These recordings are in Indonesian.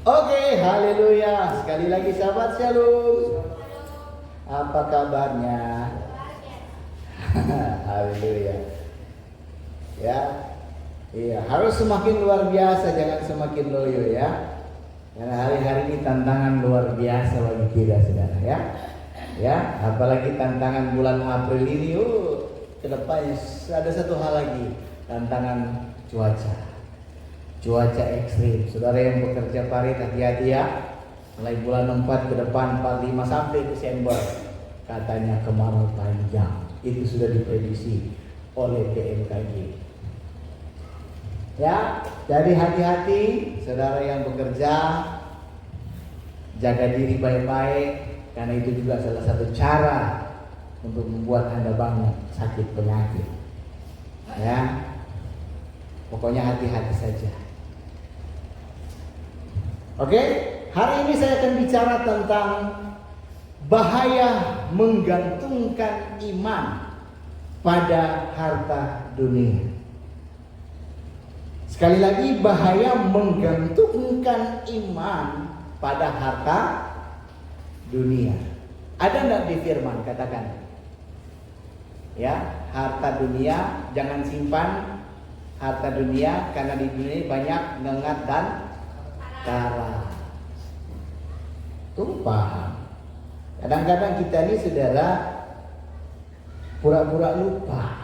Oke, haleluya. Sekali lagi sahabat Shalom. Apa kabarnya? Haleluya. Ya. Iya, harus semakin luar biasa, jangan semakin loyo ya. Karena hari-hari ini tantangan luar biasa bagi kita, saudara ya. Ya, apalagi tantangan bulan April ini, ke depannya ada satu hal lagi, tantangan cuaca. Cuaca ekstrim. Saudara yang bekerja parit, hati-hati ya. Mulai bulan 4 ke depan, 45 sampai Desember, katanya kemarau panjang. Itu sudah diprediksi oleh BMKG. Ya, jadi hati-hati saudara yang bekerja, jaga diri baik-baik, karena itu juga salah satu cara untuk membuat Anda banyak sakit penyakit. Ya, pokoknya hati-hati saja. Oke, hari ini saya akan bicara tentang bahaya menggantungkan iman pada harta dunia. Sekali lagi, bahaya menggantungkan iman pada harta dunia. Ada enggak di firman? Katakan. Ya, harta dunia jangan simpan harta dunia, karena di dunia banyak ngengat dan kara. Tuh paham. Kadang-kadang kita ini saudara pura-pura lupa.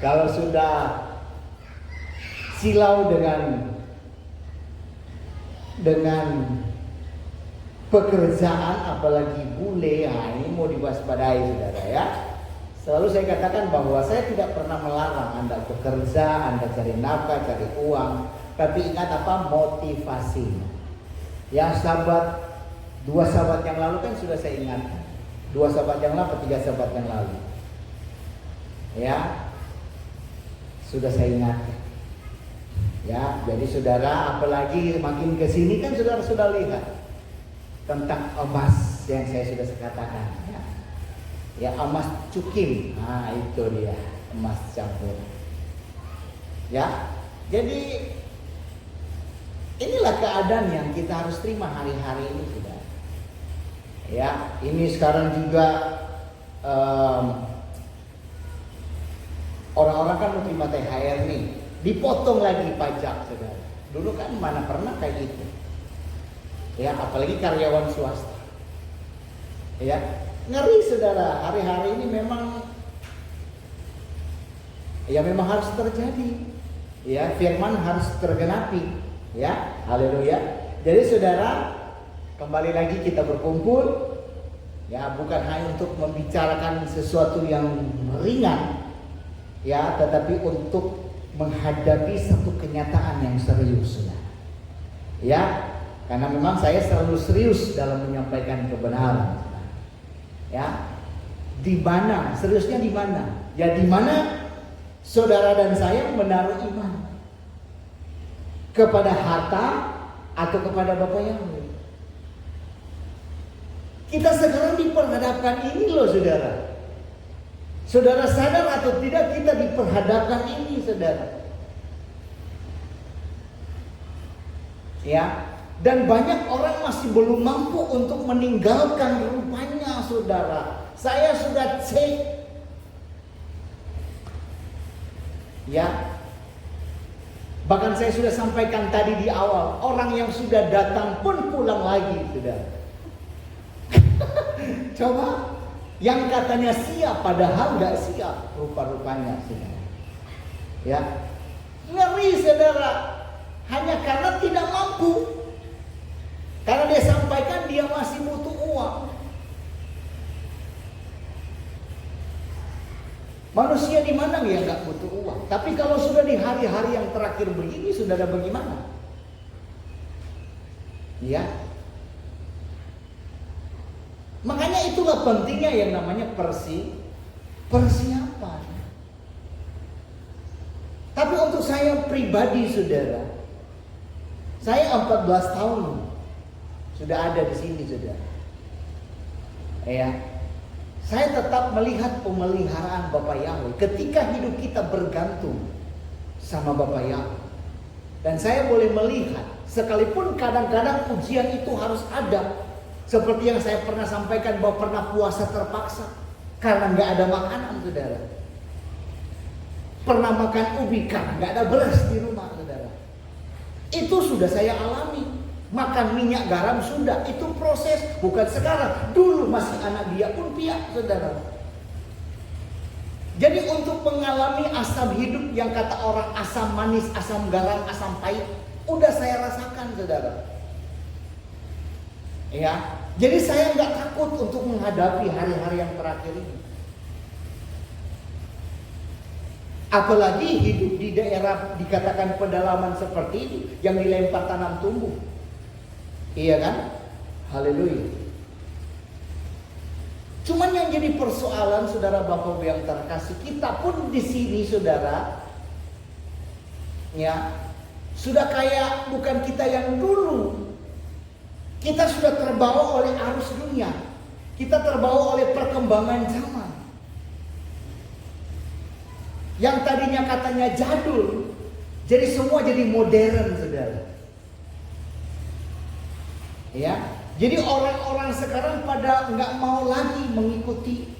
Kalau sudah silau dengan pekerjaan, apalagi bule, ini mau diwaspadai saudara ya. Selalu saya katakan bahwa saya tidak pernah melarang Anda bekerja, Anda cari nafkah, cari uang, tapi ingat apa? Motivasi. Ya, dua sahabat yang lalu kan sudah saya ingatkan. 2 sahabat yang lalu atau 3 sahabat yang lalu, ya, sudah saya ingatkan. Ya, jadi saudara, apalagi makin ke sini kan saudara sudah lihat tentang emas yang saya sudah katakan ya. Ya, emas cukim. Nah, itu dia, emas campur. Ya. Jadi inilah keadaan yang kita harus terima hari-hari ini, saudara. Ya, ini sekarang juga orang-orang kan mau terima THR nih, dipotong lagi pajak, saudara. Dulu kan mana pernah kayak gitu. Ya, apalagi karyawan swasta. Ya, ngeri saudara. Hari-hari ini memang harus terjadi. Ya, firman harus tergenapi. Ya, haleluya. Jadi saudara, kembali lagi kita berkumpul. Ya, bukan hanya untuk membicarakan sesuatu yang ringan. Ya, tetapi untuk menghadapi satu kenyataan yang serius, ya, karena memang saya selalu serius dalam menyampaikan kebenaran, ya. Di mana seriusnya, di mana? Ya, di mana saudara dan saya menaruh iman kepada harta atau kepada Bapa Yahweh. Kita sekarang diperhadapkan ini loh, saudara. Saudara sadar atau tidak, kita diperhadapkan ini, saudara. Ya, dan banyak orang masih belum mampu untuk meninggalkan rupanya, saudara. Saya sudah cek. Ya. Bahkan saya sudah sampaikan tadi di awal, orang yang sudah datang pun pulang lagi, saudara. Coba. Yang katanya siap padahal nggak siap rupa-rupanya, saudara. Ya, ngeri saudara, hanya karena tidak mampu. Karena dia sampaikan dia masih butuh uang. Manusia di mana ya nggak butuh uang? Tapi kalau sudah di hari-hari yang terakhir begini, saudara, bagaimana? Ya. Makanya itulah pentingnya yang namanya persiapan. Tapi untuk saya pribadi, saudara, saya 14 tahun sudah ada di sini, saudara. Ya, saya tetap melihat pemeliharaan Bapa Yahweh ketika hidup kita bergantung sama Bapa Yahweh. Dan saya boleh melihat Sekalipun kadang-kadang ujian itu harus ada. Seperti yang saya pernah sampaikan bahwa pernah puasa terpaksa karena nggak ada makanan, saudara. Pernah makan ubi karena nggak ada beras di rumah, saudara. Itu sudah saya alami. Makan minyak garam sudah, itu proses, bukan sekarang. Dulu masih anak dia pun piak, saudara. Jadi untuk mengalami asam hidup yang kata orang asam manis, asam garam, asam pahit, udah saya rasakan, saudara. Ya, jadi saya nggak takut untuk menghadapi hari-hari yang terakhir ini. Apalagi hidup di daerah dikatakan pedalaman seperti ini, yang dilempar tanam tumbuh. Iya kan? Haleluya. Cuman yang jadi persoalan, saudara Bapak Ibu yang terkasih, kita pun di sini, saudara, ya, sudah kayak bukan kita yang dulu. Kita sudah terbawa oleh arus dunia. Kita terbawa oleh perkembangan zaman. Yang tadinya katanya jadul, jadi semua jadi modern, saudara. Ya, jadi orang-orang sekarang pada nggak mau lagi mengikuti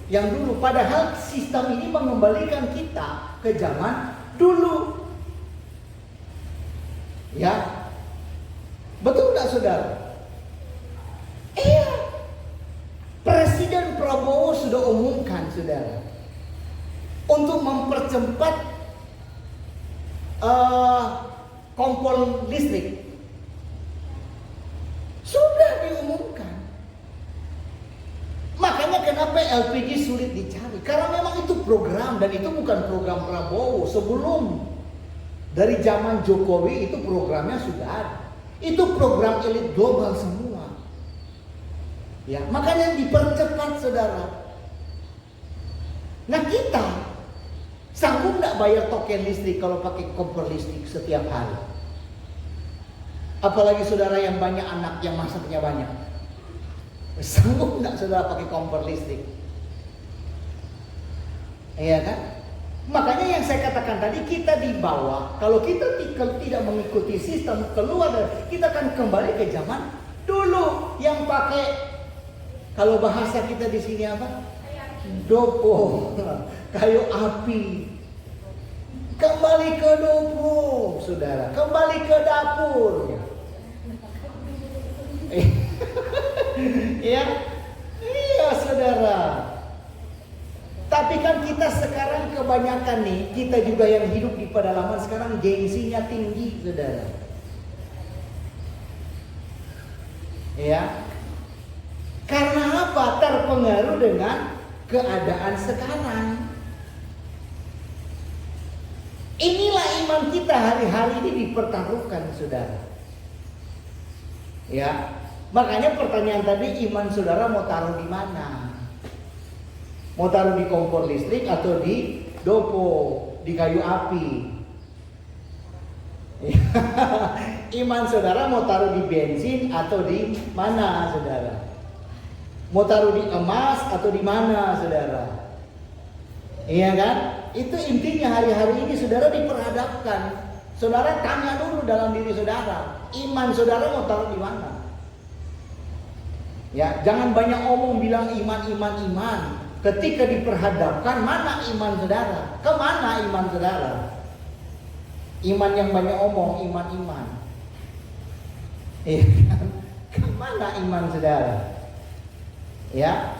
yang dulu. Padahal sistem ini mengembalikan kita ke zaman dulu. Ya, betul nggak, saudara? Iya. Presiden Prabowo sudah umumkan, saudara, untuk mempercepat kompor listrik. Sudah diumumkan. Makanya kenapa LPG sulit dicari? Karena memang itu program, dan itu bukan program Prabowo. Sebelum, dari zaman Jokowi itu programnya sudah ada. Itu program elit global semua. Ya, makanya dipercepat, saudara. Nah, kita sanggup nggak bayar token listrik kalau pakai kompor listrik setiap hari? Apalagi saudara yang banyak anak, yang masaknya banyak. Sanggup nggak saudara pakai kompor listrik? Iya kan? Makanya yang saya katakan tadi, kita di bawah. Kalau kita tidak mengikuti sistem, keluar dari, kita akan kembali ke zaman dulu yang pakai, kalau bahasa kita di sini apa? Dopo, kayu api. Kembali ke dopo, saudara. Kembali ke dapur. Ya, iya, saudara. Tapi kan kita sekarang kebanyakan nih, kita juga yang hidup di pedalaman sekarang gengsinya tinggi, saudara. Ya. Karena apa? Terpengaruh dengan keadaan sekarang. Inilah iman kita hari-hari ini dipertaruhkan, saudara. Ya, makanya pertanyaan tadi, iman saudara mau taruh di mana? Mau taruh di kompor listrik atau di dopo, di kayu api? Iman saudara mau taruh di bensin atau di mana, saudara? Mau taruh di emas atau di mana, saudara? Iya kan? Itu intinya hari-hari ini saudara diperhadapkan. Saudara tanya dulu dalam diri saudara, iman saudara mau taruh di mana? Ya, jangan banyak omong bilang iman. Ketika diperhadapkan, mana iman saudara? Kemana iman saudara? Iman yang banyak omong, iman. Iya kan? Kemana iman saudara? Ya,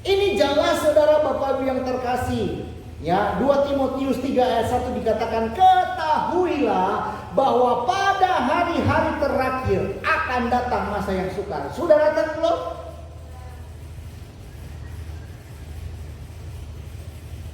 ini jelas, saudara Bapak Ibu yang terkasih. Ya, 2 Timotius 3 ayat 1 dikatakan, ketahuilah bahwa pada hari-hari terakhir akan datang masa yang sukar. Sudah datang belum?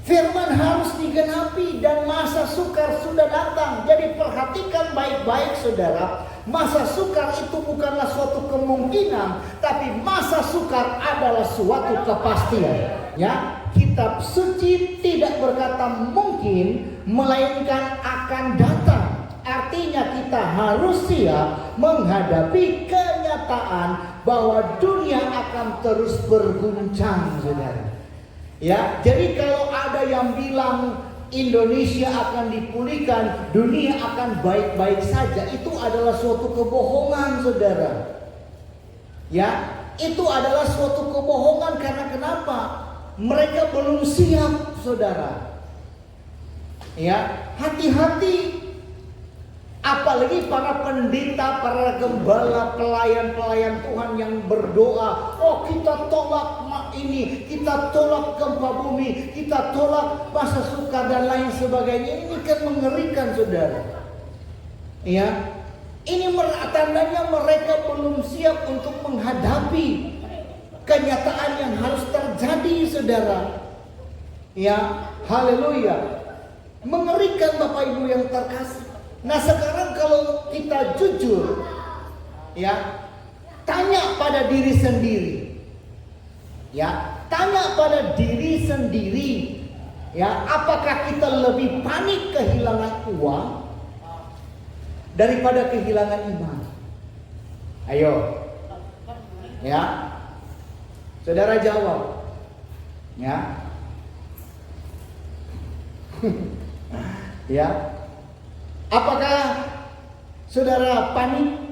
Firman harus digenapi dan masa sukar sudah datang. Jadi perhatikan baik-baik, saudara. Masa sukar itu bukanlah suatu kemungkinan, tapi masa sukar adalah suatu kepastian. Ya, kitab suci tidak berkata mungkin, melainkan akan datang. Artinya kita harus siap menghadapi kenyataan bahwa dunia akan terus berguncang, saudara. Ya, jadi kalau ada yang bilang Indonesia akan dipulihkan, dunia akan baik-baik saja, itu adalah suatu kebohongan, saudara. Ya, itu adalah suatu kebohongan karena kenapa? Mereka belum siap, saudara. Ya, hati-hati. Apalagi para pendeta, para gembala, pelayan-pelayan Tuhan yang berdoa, oh kita tolak ini, kita tolak gempa bumi, kita tolak masa sukar dan lain sebagainya. Ini kan mengerikan, saudara. Ya, ini tandanya mereka belum siap untuk menghadapi kenyataan yang harus terjadi, saudara. Ya, haleluya. Mengerikan Bapak Ibu yang terkasih. Nah sekarang kalau kita jujur, ya, tanya pada diri sendiri, ya, tanya pada diri sendiri, ya, apakah kita lebih panik kehilangan uang daripada kehilangan iman? Ayo, ya, saudara jawab, ya, ya. Apakah saudara panik?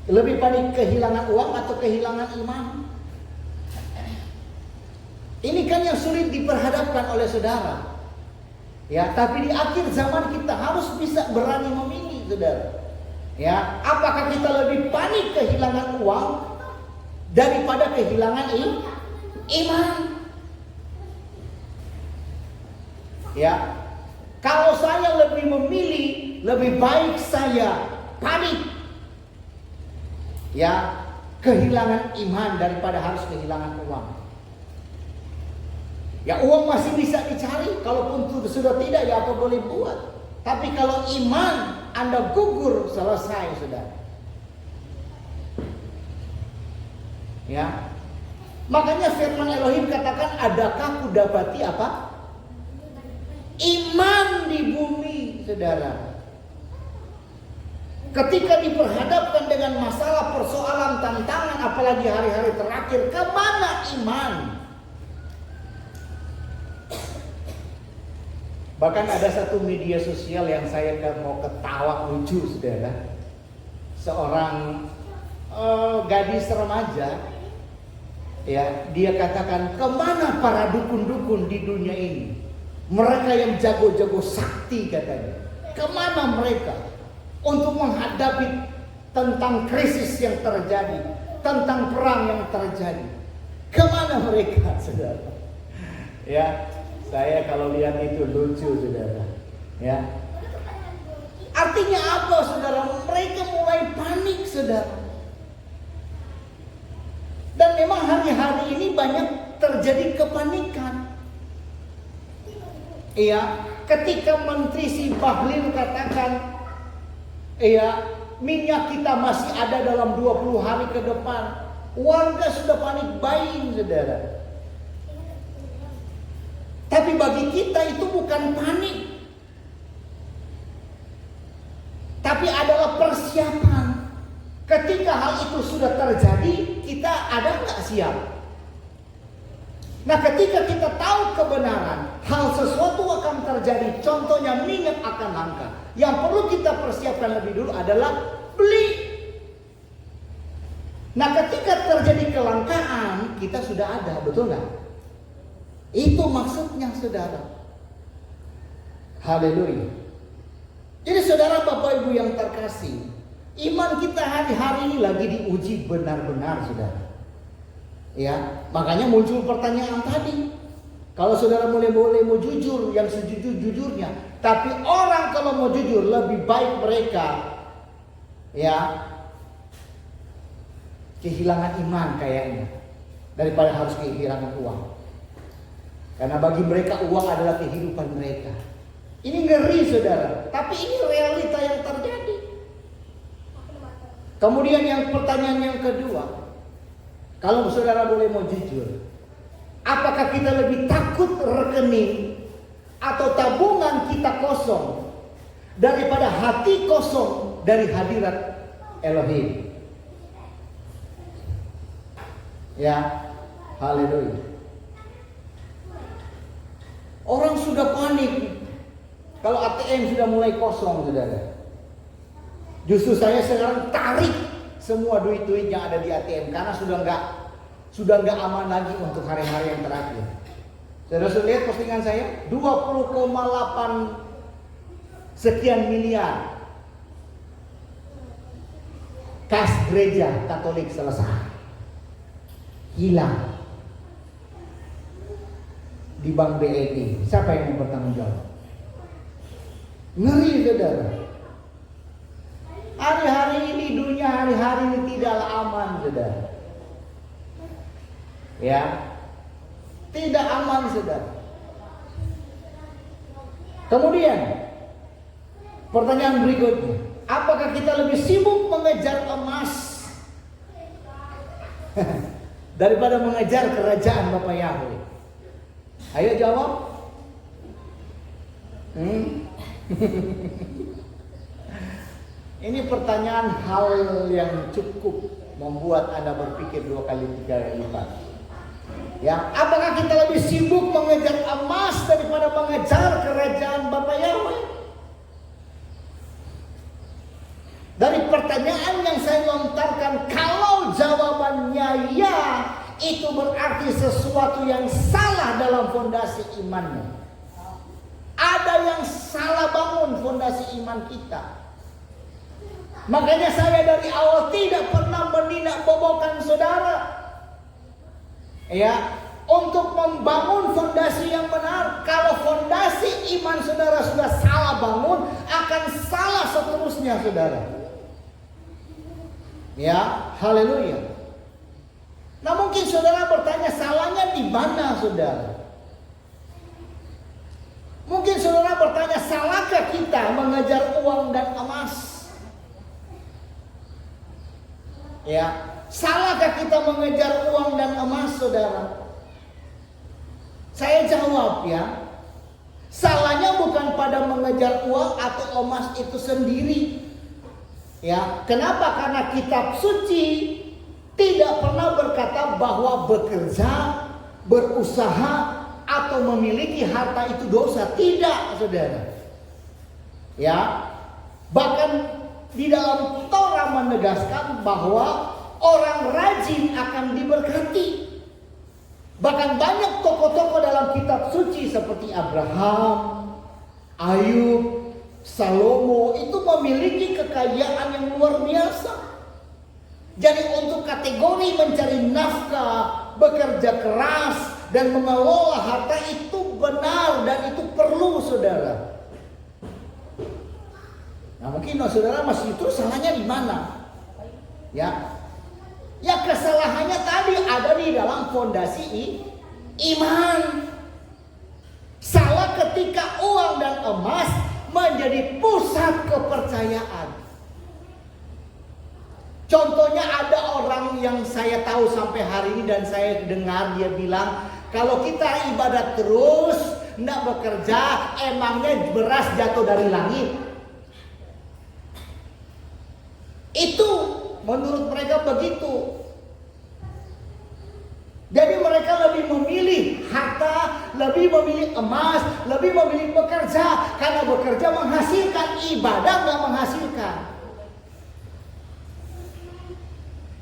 Lebih panik kehilangan uang atau kehilangan iman? Ini kan yang sulit diperhadapkan oleh saudara. Ya, tapi di akhir zaman kita harus bisa berani memilih, saudara. Ya, apakah kita lebih panik kehilangan uang daripada kehilangan iman? Ya. Kalau saya lebih memilih, lebih baik saya panik, ya, kehilangan iman daripada harus kehilangan uang. Ya, uang masih bisa dicari, kalaupun sudah tidak, ya apa boleh buat. Tapi kalau iman Anda gugur, selesai, saudara. Ya, makanya firman Elohim katakan, adakah ku dapati apa? Iman di bumi, saudara. Ketika diperhadapkan dengan masalah, persoalan, tantangan, apalagi hari-hari terakhir, kemana iman? Bahkan ada satu media sosial yang saya mau ketawa lucu, saudara. Seorang gadis remaja, ya, dia katakan, kemana para dukun-dukun di dunia ini? Mereka yang jago-jago sakti, katanya. Kemana mereka untuk menghadapi tentang krisis yang terjadi, tentang perang yang terjadi? Kemana mereka, saudara? Ya, saya kalau lihat itu lucu, saudara. Ya, artinya apa, saudara? Mereka mulai panik, saudara. Dan memang hari-hari ini banyak terjadi kepanikan. Iya, ketika Menteri Si Bahlil katakan, iya, minyak kita masih ada dalam 20 hari ke depan, warga sudah panik buying, saudara. Tapi bagi kita itu bukan panik, tapi adalah persiapan. Ketika hal itu sudah terjadi, kita ada nggak siap? Nah, ketika kita tahu kebenaran, hal sesuatu akan terjadi, contohnya minyak akan langka. Yang perlu kita persiapkan lebih dulu adalah beli. Nah, ketika terjadi kelangkaan, kita sudah ada, betul nggak? Itu maksudnya, saudara. Haleluya. Jadi saudara, Bapak Ibu yang terkasih, iman kita hari-hari ini lagi diuji benar-benar, saudara. Ya, makanya muncul pertanyaan tadi. Kalau saudara boleh mau jujur, yang sejujur-jujurnya. Tapi orang kalau mau jujur, lebih baik mereka, ya, kehilangan iman kayaknya, daripada harus kehilangan uang. Karena bagi mereka uang adalah kehidupan mereka. Ini ngeri, saudara. Tapi ini realita yang terjadi. Kemudian pertanyaan yang kedua, kalau saudara boleh mau jujur, apakah kita lebih takut rekening atau tabungan kita kosong daripada hati kosong dari hadirat Elohim? Ya, haleluya. Orang sudah panik kalau ATM sudah mulai kosong, saudara. Justru saya sekarang tarik semua duit-duit yang ada di ATM karena sudah nggak aman lagi untuk hari-hari yang terakhir. Saudara sudah lihat postingan saya 20,8 sekian miliar kas gereja Katolik selesai, hilang di Bank BNI. Siapa yang mau bertanggung jawab? Ngeri, saudara. Hari-hari ini, dunia hari-hari ini tidaklah aman, saudara. Ya, tidak aman, saudara. Kemudian pertanyaan berikutnya, apakah kita lebih sibuk mengejar emas daripada mengejar kerajaan Bapa Yahweh? Ayo jawab. Ini pertanyaan hal yang cukup membuat Anda berpikir 2 kali 3 kali lipat. Ya, apakah kita lebih sibuk mengejar emas daripada mengejar kerajaan Bapa Yahweh? Dari pertanyaan yang saya lontarkan, kalau jawabannya ya, itu berarti sesuatu yang salah dalam fondasi imannya. Ada yang salah bangun fondasi iman kita. Makanya saya dari awal tidak pernah menindakbobokkan saudara. Ya, untuk membangun fondasi yang benar. Kalau fondasi iman saudara sudah salah bangun, akan salah seterusnya, saudara. Ya, haleluya. Nah, mungkin saudara bertanya, salahnya di mana, saudara? Mungkin saudara bertanya, salahkah kita mengejar uang dan emas? Ya, salahkah kita mengejar uang dan emas, saudara? Saya jawab ya, salahnya bukan pada mengejar uang atau emas itu sendiri. Ya, kenapa? Karena kitab suci tidak pernah berkata bahwa bekerja, berusaha, atau memiliki harta itu dosa. Tidak, saudara. Ya, bahkan di dalam Torah menegaskan bahwa orang rajin akan diberkati. Bahkan banyak tokoh-tokoh dalam kitab suci seperti Abraham, Ayub, Salomo itu memiliki kekayaan yang luar biasa. Jadi untuk kategori mencari nafkah, bekerja keras, dan mengelola harta itu benar dan itu perlu, saudara. Nah, mungkin saudara masih itu salahnya di mana? Ya, kesalahannya tadi ada di dalam fondasi iman. Salah ketika uang dan emas menjadi pusat kepercayaan. Contohnya ada orang yang saya tahu sampai hari ini dan saya dengar dia bilang, kalau kita ibadat terus, tidak bekerja, emangnya beras jatuh dari langit? Itu menurut mereka begitu. Jadi mereka lebih memilih harta, lebih memilih emas, lebih memilih bekerja. Karena bekerja menghasilkan, ibadah nggak menghasilkan.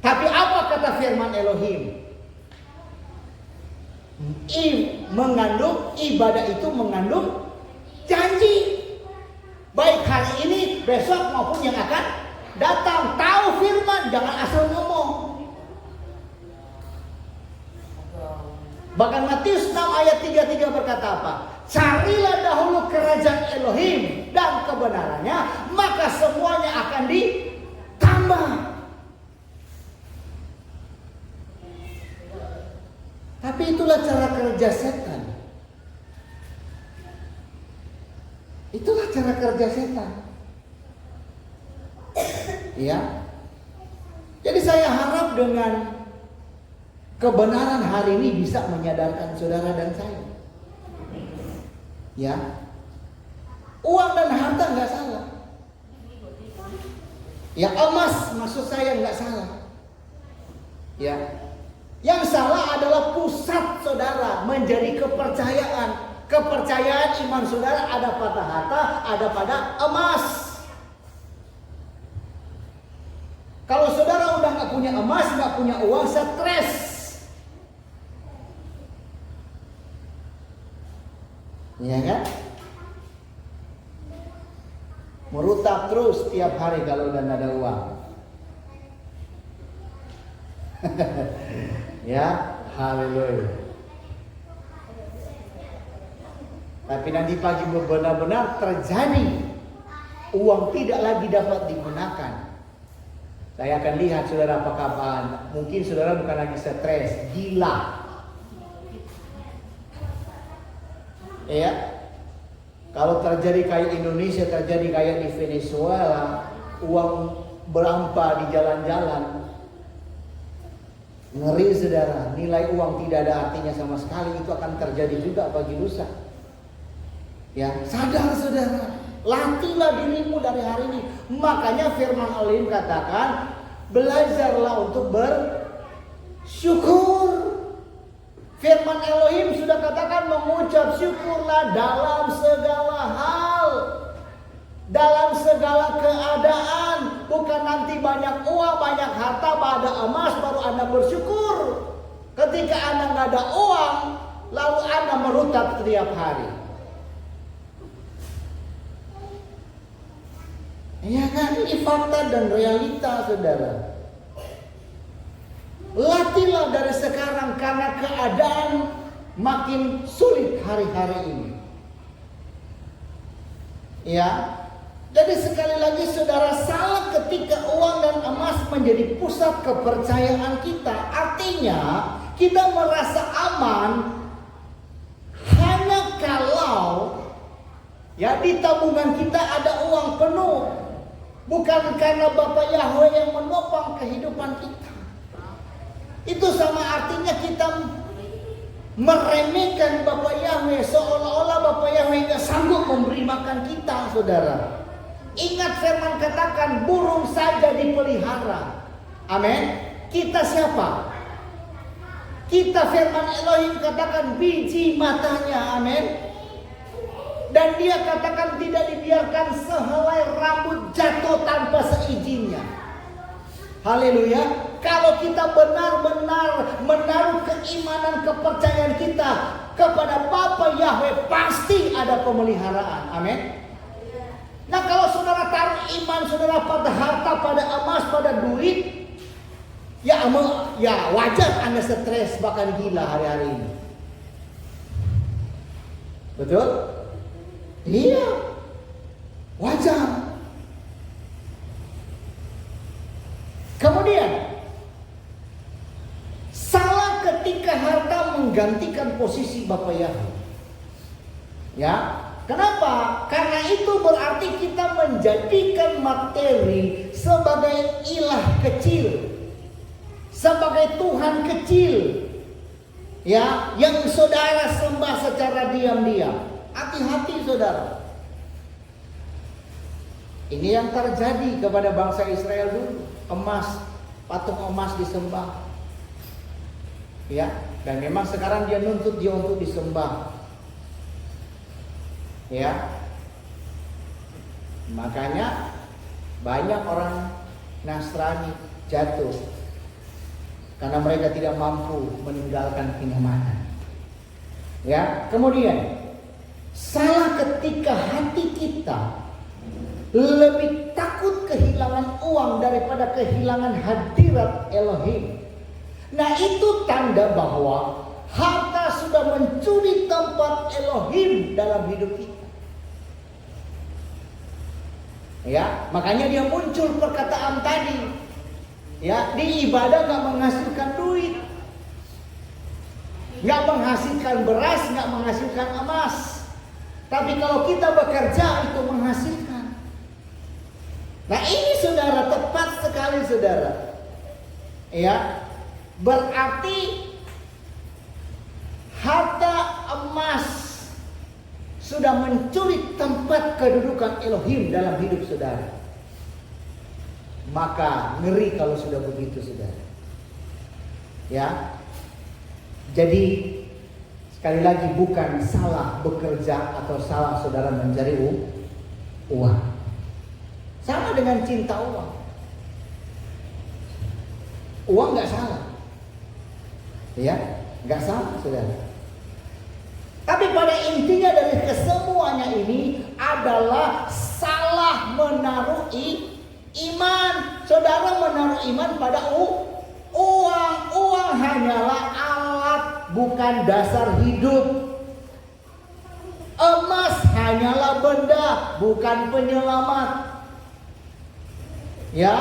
Tapi apa kata firman Elohim? Mengandung ibadah itu mengandung janji. Baik hari ini, besok maupun yang akan datang. Tahu firman, jangan asal ngomong. Bahkan Matius 6 ayat 33 berkata apa? Carilah dahulu kerajaan Elohim dan kebenarannya, maka semuanya akan ditambah. Tapi itulah cara kerja setan. Itulah cara kerja setan. Ya. Jadi saya harap dengan kebenaran hari ini bisa menyadarkan saudara dan saya. Ya. Uang dan harta nggak salah. Ya, emas maksud saya nggak salah. Ya. Yang salah adalah pusat saudara menjadi kepercayaan. Kepercayaan iman saudara ada pada harta, ada pada emas. Kalau saudara udah nggak punya emas, nggak punya uang, stres. Iya kan? Merutap terus tiap hari kalau udah nggak ada uang. Ya, haleluya. Tapi nanti pagi benar-benar terjadi, uang tidak lagi dapat digunakan. Saya akan lihat saudara apakah mungkin saudara bukan lagi stres, gila. Ya, kalau terjadi kayak Indonesia, terjadi kayak di Venezuela, uang berampa di jalan-jalan, ngeri saudara. Nilai uang tidak ada artinya sama sekali. Itu akan terjadi juga pagi lusa. Ya, sadar saudara, latihlah dirimu dari hari ini. Makanya firman Elohim katakan, belajarlah untuk bersyukur. Firman Elohim sudah katakan mengucap syukurlah dalam segala hal, dalam segala keadaan. Bukan nanti banyak uang, banyak harta, pada emas baru Anda bersyukur. Ketika Anda nggak ada uang, lalu Anda merutap setiap hari. Ya kan, ini fakta dan realita saudara. Latihlah dari sekarang karena keadaan makin sulit hari-hari ini. Ya, jadi sekali lagi saudara, salah ketika uang dan emas menjadi pusat kepercayaan kita. Artinya kita merasa aman hanya kalau ya di tabungan kita ada uang penuh. Bukan karena Bapak Yahweh yang menopang kehidupan kita. Itu sama artinya kita meremehkan Bapak Yahweh, seolah-olah Bapak Yahweh tidak sanggup memberi makan kita, saudara. Ingat firman katakan, burung saja dipelihara. Amin. Kita siapa? Kita firman Elohim katakan biji matanya. Amin. Dan dia katakan tidak dibiarkan sehelai rambut jatuh tanpa seizinnya. Haleluya. Kalau kita benar-benar menaruh keimanan, kepercayaan kita kepada Bapa Yahweh, pasti ada pemeliharaan. Amin. Nah, kalau saudara taruh iman saudara pada harta, pada emas, pada duit, ya wajar Anda stres bahkan gila hari-hari ini. Betul? Iya, wajar. Kemudian, salah ketika harta menggantikan posisi Bapa Yahweh. Ya, kenapa? Karena itu berarti kita menjadikan materi sebagai ilah kecil, sebagai Tuhan kecil, ya, yang saudara sembah secara diam-diam. Hati-hati saudara. Ini yang terjadi kepada bangsa Israel dulu. Emas, patung emas disembah. Ya, dan memang sekarang dia nuntut dia untuk disembah. Ya. Makanya banyak orang Nasrani jatuh karena mereka tidak mampu meninggalkan kenyamanan. Ya, kemudian salah ketika hati kita lebih takut kehilangan uang daripada kehilangan hadirat Elohim. Nah, itu tanda bahwa harta sudah mencuri tempat Elohim dalam hidup kita. Ya, makanya dia muncul perkataan tadi. Ya, di ibadah gak menghasilkan duit, gak menghasilkan beras, gak menghasilkan emas. Tapi kalau kita bekerja itu menghasilkan. Nah, ini saudara, tepat sekali saudara. Ya, berarti harta emas sudah mencuri tempat kedudukan Elohim dalam hidup saudara. Maka ngeri kalau sudah begitu saudara. Ya. Jadi Sekali lagi, bukan salah bekerja atau salah saudara mencari uang. Sama dengan cinta uang. Uang nggak salah, ya, nggak salah, saudara. Tapi pada intinya dari kesemuanya ini adalah salah menaruh iman. Saudara menaruh iman pada uang. Uang hanyalah alat, bukan dasar hidup. Emas hanyalah benda, bukan penyelamat. Ya.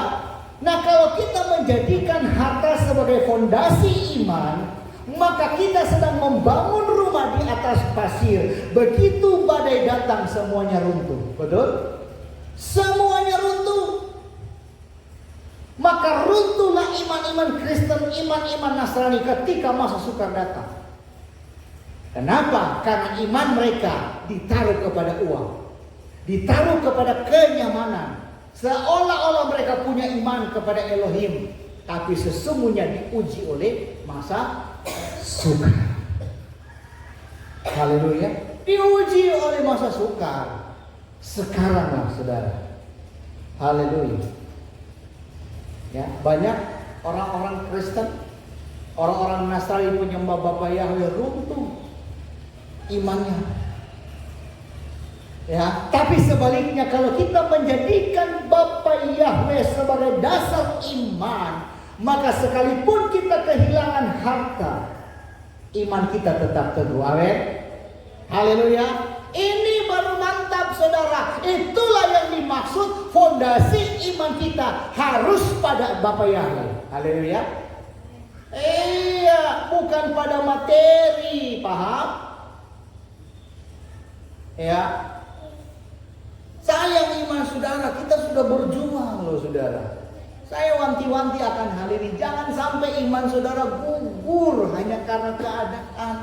Nah, kalau kita menjadikan harta sebagai fondasi iman, maka kita sedang membangun rumah di atas pasir. Begitu badai datang, semuanya runtuh. Betul? Semuanya runtuh. Maka runtuhlah iman-iman Kristen, iman-iman Nasrani ketika masa sukar datang. Kenapa? Karena iman mereka ditaruh kepada uang, ditaruh kepada kenyamanan. Seolah-olah mereka punya iman kepada Elohim, tapi sesungguhnya diuji oleh masa sukar. Haleluya. Diuji oleh masa sukar. Sekaranglah saudara. Haleluya. Ya, banyak orang-orang Kristen, orang-orang Nasrani penyembah Bapa Yahweh runtuh imannya. Ya, tapi sebaliknya kalau kita menjadikan Bapa Yahweh sebagai dasar iman, maka sekalipun kita kehilangan harta, iman kita tetap teguh. Amin. Haleluya. Ini baru mantap saudara. Itulah yang dimaksud fondasi iman kita harus pada Bapa Yahweh. Haleluya. Iya, bukan pada materi, paham? Ya. Sayang iman saudara, kita sudah berjuang loh saudara. Saya wanti-wanti akan hal ini. Jangan sampai iman saudara gugur hanya karena keadaan,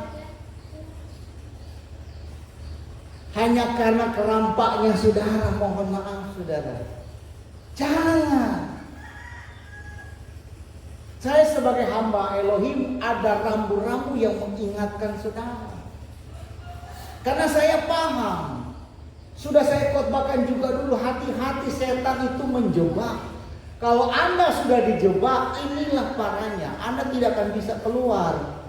hanya karena kerampaknya saudara. Mohon maaf saudara. Jangan. Saya sebagai hamba Elohim ada rambu-rambu yang mengingatkan saudara. Karena saya paham. Sudah saya khotbahkan juga dulu, hati-hati setan itu menjebak. Kalau Anda sudah dijebak, inilah parahnya. Anda tidak akan bisa keluar.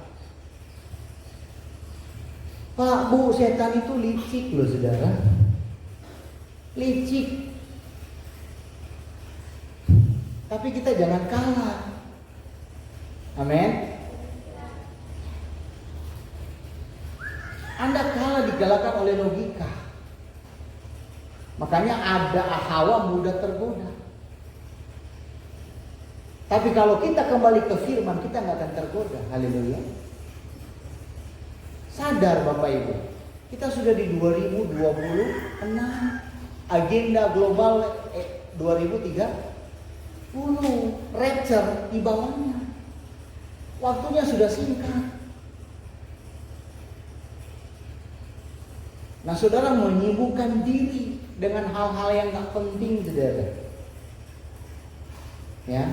Pak, Bu, setan itu licik loh saudara. Licik. Tapi kita jangan kalah. Amin. Anda kalah digalakkan oleh logika. Makanya ada Hawa mudah tergoda. Tapi kalau kita kembali ke firman, kita nggak akan tergoda. Haleluya. Sadar Bapak Ibu, kita sudah di 2026, agenda global 2030, rapture di bawahnya. Waktunya sudah singkat. Nah, saudara menyibukkan diri dengan hal-hal yang gak penting, saudara. Ya,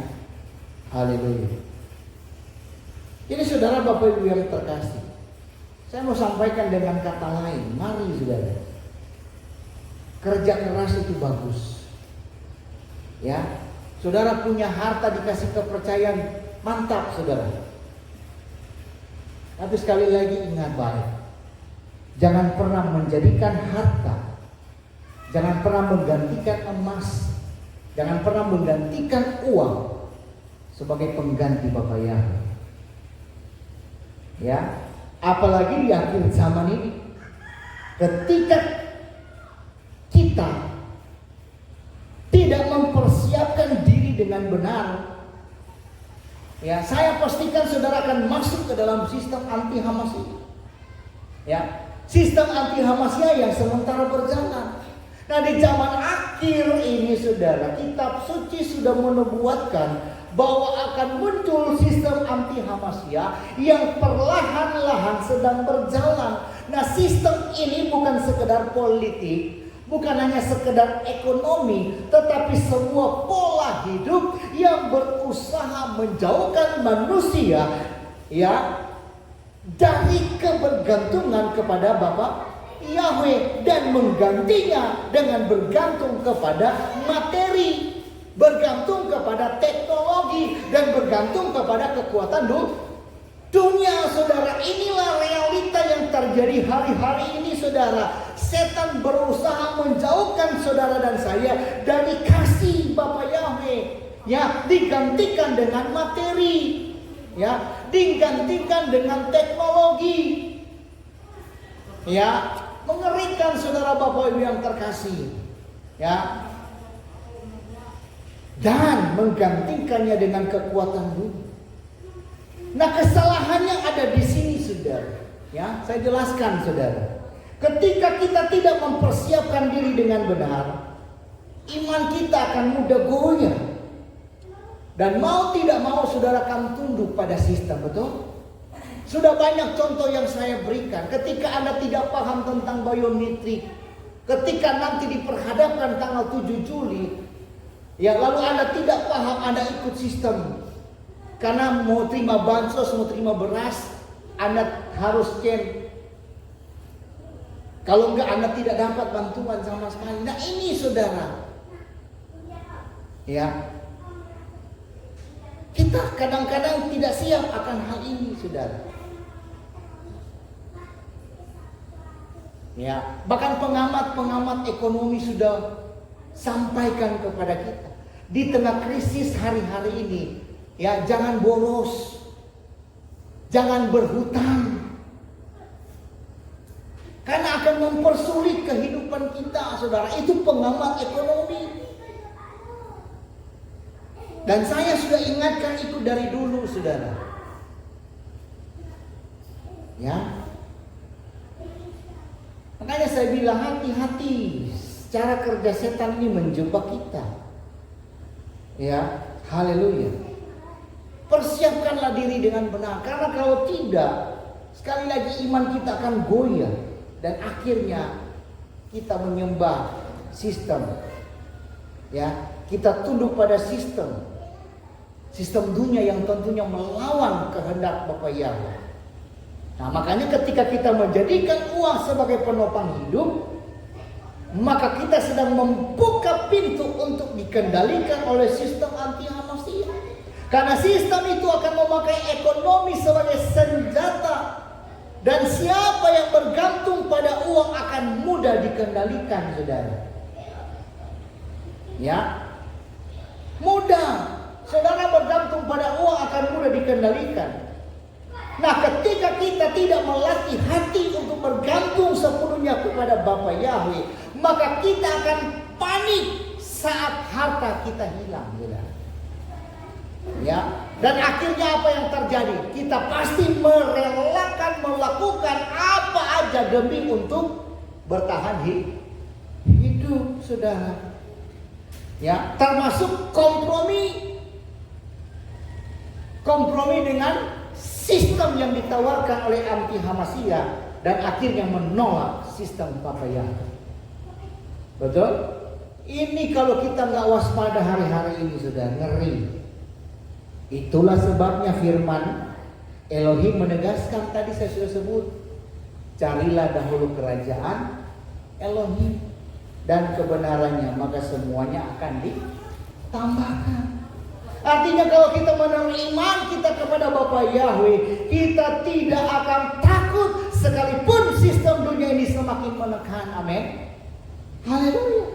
haleluya. Jadi saudara Bapak Ibu yang terkasih, saya mau sampaikan dengan kata lain. Mari saudara, kerja keras itu bagus. Ya, saudara punya harta dikasih kepercayaan, mantap saudara. Tapi sekali lagi ingat baik, jangan pernah menjadikan harta, jangan pernah menggantikan emas, jangan pernah menggantikan uang sebagai pengganti Bapa Yahweh. Ya, apalagi di akhir zaman ini, ketika kita tidak mempersiapkan diri dengan benar, ya, saya pastikan saudara akan masuk ke dalam sistem anti Hamasia. Ya, sistem anti Hamasia yang sementara berjalan. Nah, di zaman akhir ini saudara, kitab suci sudah menubuatkan bahwa akan muncul sistem anti Hamasia yang perlahan-lahan sedang berjalan. Nah, sistem ini bukan sekedar politik, bukan hanya sekedar ekonomi, tetapi semua pola hidup yang berusaha menjauhkan manusia, ya, dari kebergantungan kepada Bapa Yahweh dan menggantinya dengan bergantung kepada materi, bergantung kepada teknologi, dan bergantung kepada kekuatan dunia. Saudara, inilah realita yang terjadi hari-hari ini, saudara. Setan berusaha menjauhkan saudara dan saya dari kasih Bapa Yahweh, ya, digantikan dengan materi, ya, digantikan dengan teknologi, ya. Mengerikan saudara Bapak Ibu yang terkasih, ya, dan menggantikannya dengan kekuatan dunia. Nah, kesalahannya ada di sini, saudara. Ya, saya jelaskan, saudara. Ketika kita tidak mempersiapkan diri dengan benar, iman kita akan mudah goyah. Dan mau tidak mau, saudara akan tunduk pada sistem, betul? Sudah banyak contoh yang saya berikan. Ketika Anda tidak paham tentang biometrik, ketika nanti diperhadapkan tanggal 7 Juli, ya, lalu Anda tidak paham, Anda ikut sistem. Karena mau terima bansos, mau terima beras, Anda harus scan. Kalau enggak, Anda tidak dapat bantuan sama sekali. Nah, ini saudara, ya, kita kadang-kadang tidak siap akan hal ini, saudara. Ya, bahkan pengamat-pengamat ekonomi sudah sampaikan kepada kita, di tengah krisis hari-hari ini, ya, jangan bolos, jangan berhutang, karena akan mempersulit kehidupan kita, saudara. Itu pengamat ekonomi. Dan saya sudah ingatkan itu dari dulu, saudara. Ya. Makanya saya bilang hati-hati, cara kerja setan ini menjebak kita. Ya, haleluya. Persiapkanlah diri dengan benar, karena kalau tidak, sekali lagi iman kita akan goyah dan akhirnya kita menyembah sistem. Ya, kita tunduk pada sistem dunia yang tentunya melawan kehendak Bapa Yahweh. Nah, makanya ketika kita menjadikan uang sebagai penopang hidup, maka kita sedang membuka pintu untuk dikendalikan oleh sistem anti manusia. Karena sistem itu akan memakai ekonomi sebagai senjata, dan siapa yang bergantung pada uang akan mudah dikendalikan, saudara. Ya, mudah. Saudara bergantung pada uang akan mudah dikendalikan. Nah, ketika kita tidak melatih hati untuk bergantung sepenuhnya kepada Bapa Yahweh, maka kita akan panik saat harta kita hilang, saudara. Ya, dan akhirnya apa yang terjadi? Kita pasti merelakan melakukan apa aja demi untuk bertahan hidup, saudara. Ya, termasuk kompromi dengan sistem yang ditawarkan oleh anti Hamasiyah, dan akhirnya menolak sistem Bapa Yahweh. Betul? Ini kalau kita nggak waspada hari-hari ini, sudah ngeri. Itulah sebabnya firman Elohim menegaskan, tadi saya sudah sebut, carilah dahulu kerajaan Elohim dan kebenarannya, maka semuanya akan ditambahkan. Artinya kalau kita menaruh iman kita kepada Bapa Yahweh, kita tidak akan takut sekalipun sistem dunia ini semakin menekan. Amin. Haleluya.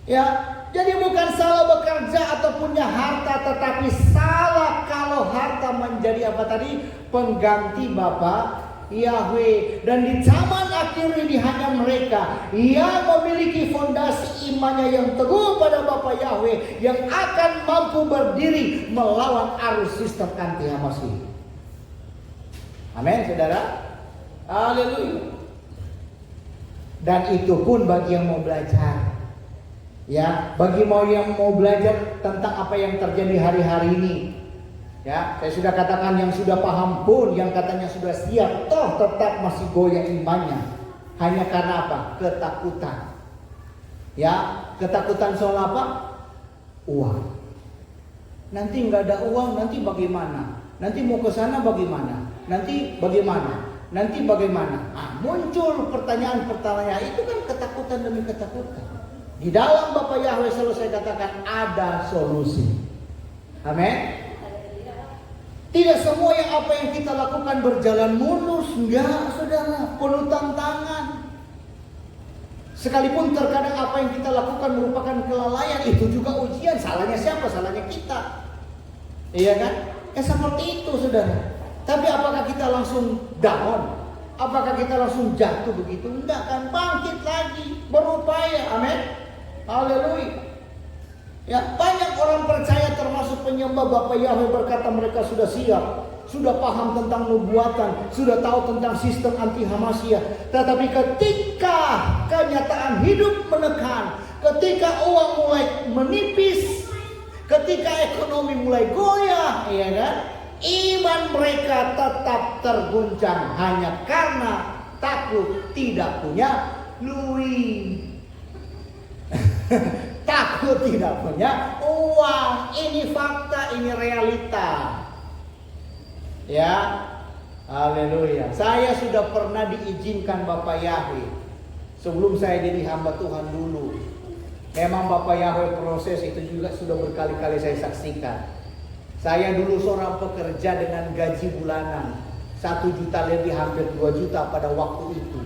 Ya, jadi bukan salah bekerja atau punya harta, tetapi salah kalau harta menjadi apa tadi? Pengganti Bapa Yahweh. Dan di zaman akhir ini hanya mereka yang memiliki fondasi imannya yang teguh pada Bapa Yahweh yang akan mampu berdiri melawan arus sistem anti Hamasiyah. Amin, saudara. Haleluya. Dan itu pun bagi yang mau belajar. Ya, bagi yang mau belajar tentang apa yang terjadi hari-hari ini. Ya, saya sudah katakan, yang sudah paham pun, yang katanya sudah siap, toh tetap masih goyah imannya. Hanya karena apa? Ketakutan. Ya, ketakutan soal apa? Uang. Nanti nggak ada uang, nanti bagaimana? Nanti mau ke sana bagaimana? Nanti bagaimana? Nanti bagaimana? Muncul pertanyaan-pertanyaan, itu kan ketakutan demi ketakutan. Di dalam Bapa Yahweh selalu saya katakan ada solusi. Amin. Tidak semua apa yang kita lakukan berjalan mulus, enggak, saudara, penuh tantangan. Sekalipun terkadang apa yang kita lakukan merupakan kelalaian, itu juga ujian. Salahnya siapa? Salahnya kita. Iya kan? Seperti itu, saudara. Tapi apakah kita langsung down? Apakah kita langsung jatuh begitu? Enggak kan, bangkit lagi, berupaya. Amin. Haleluya. Ya, banyak orang percaya termasuk penyembah Bapa Yahweh berkata mereka sudah siap, sudah paham tentang nubuatan, sudah tahu tentang sistem anti Hamasiyah. Tetapi ketika kenyataan hidup menekan, ketika uang mulai menipis, ketika ekonomi mulai goyah, ya kan? Iman mereka tetap terguncang hanya karena takut tidak punya duit. Takut tidak punya uang. Ini fakta, ini realita. Ya, haleluya. Saya sudah pernah diizinkan Bapak Yahweh sebelum saya jadi hamba Tuhan dulu. Memang Bapak Yahweh proses itu juga sudah berkali-kali saya saksikan. Saya dulu seorang pekerja dengan gaji bulanan 1 juta lebih, hampir 2 juta pada waktu itu.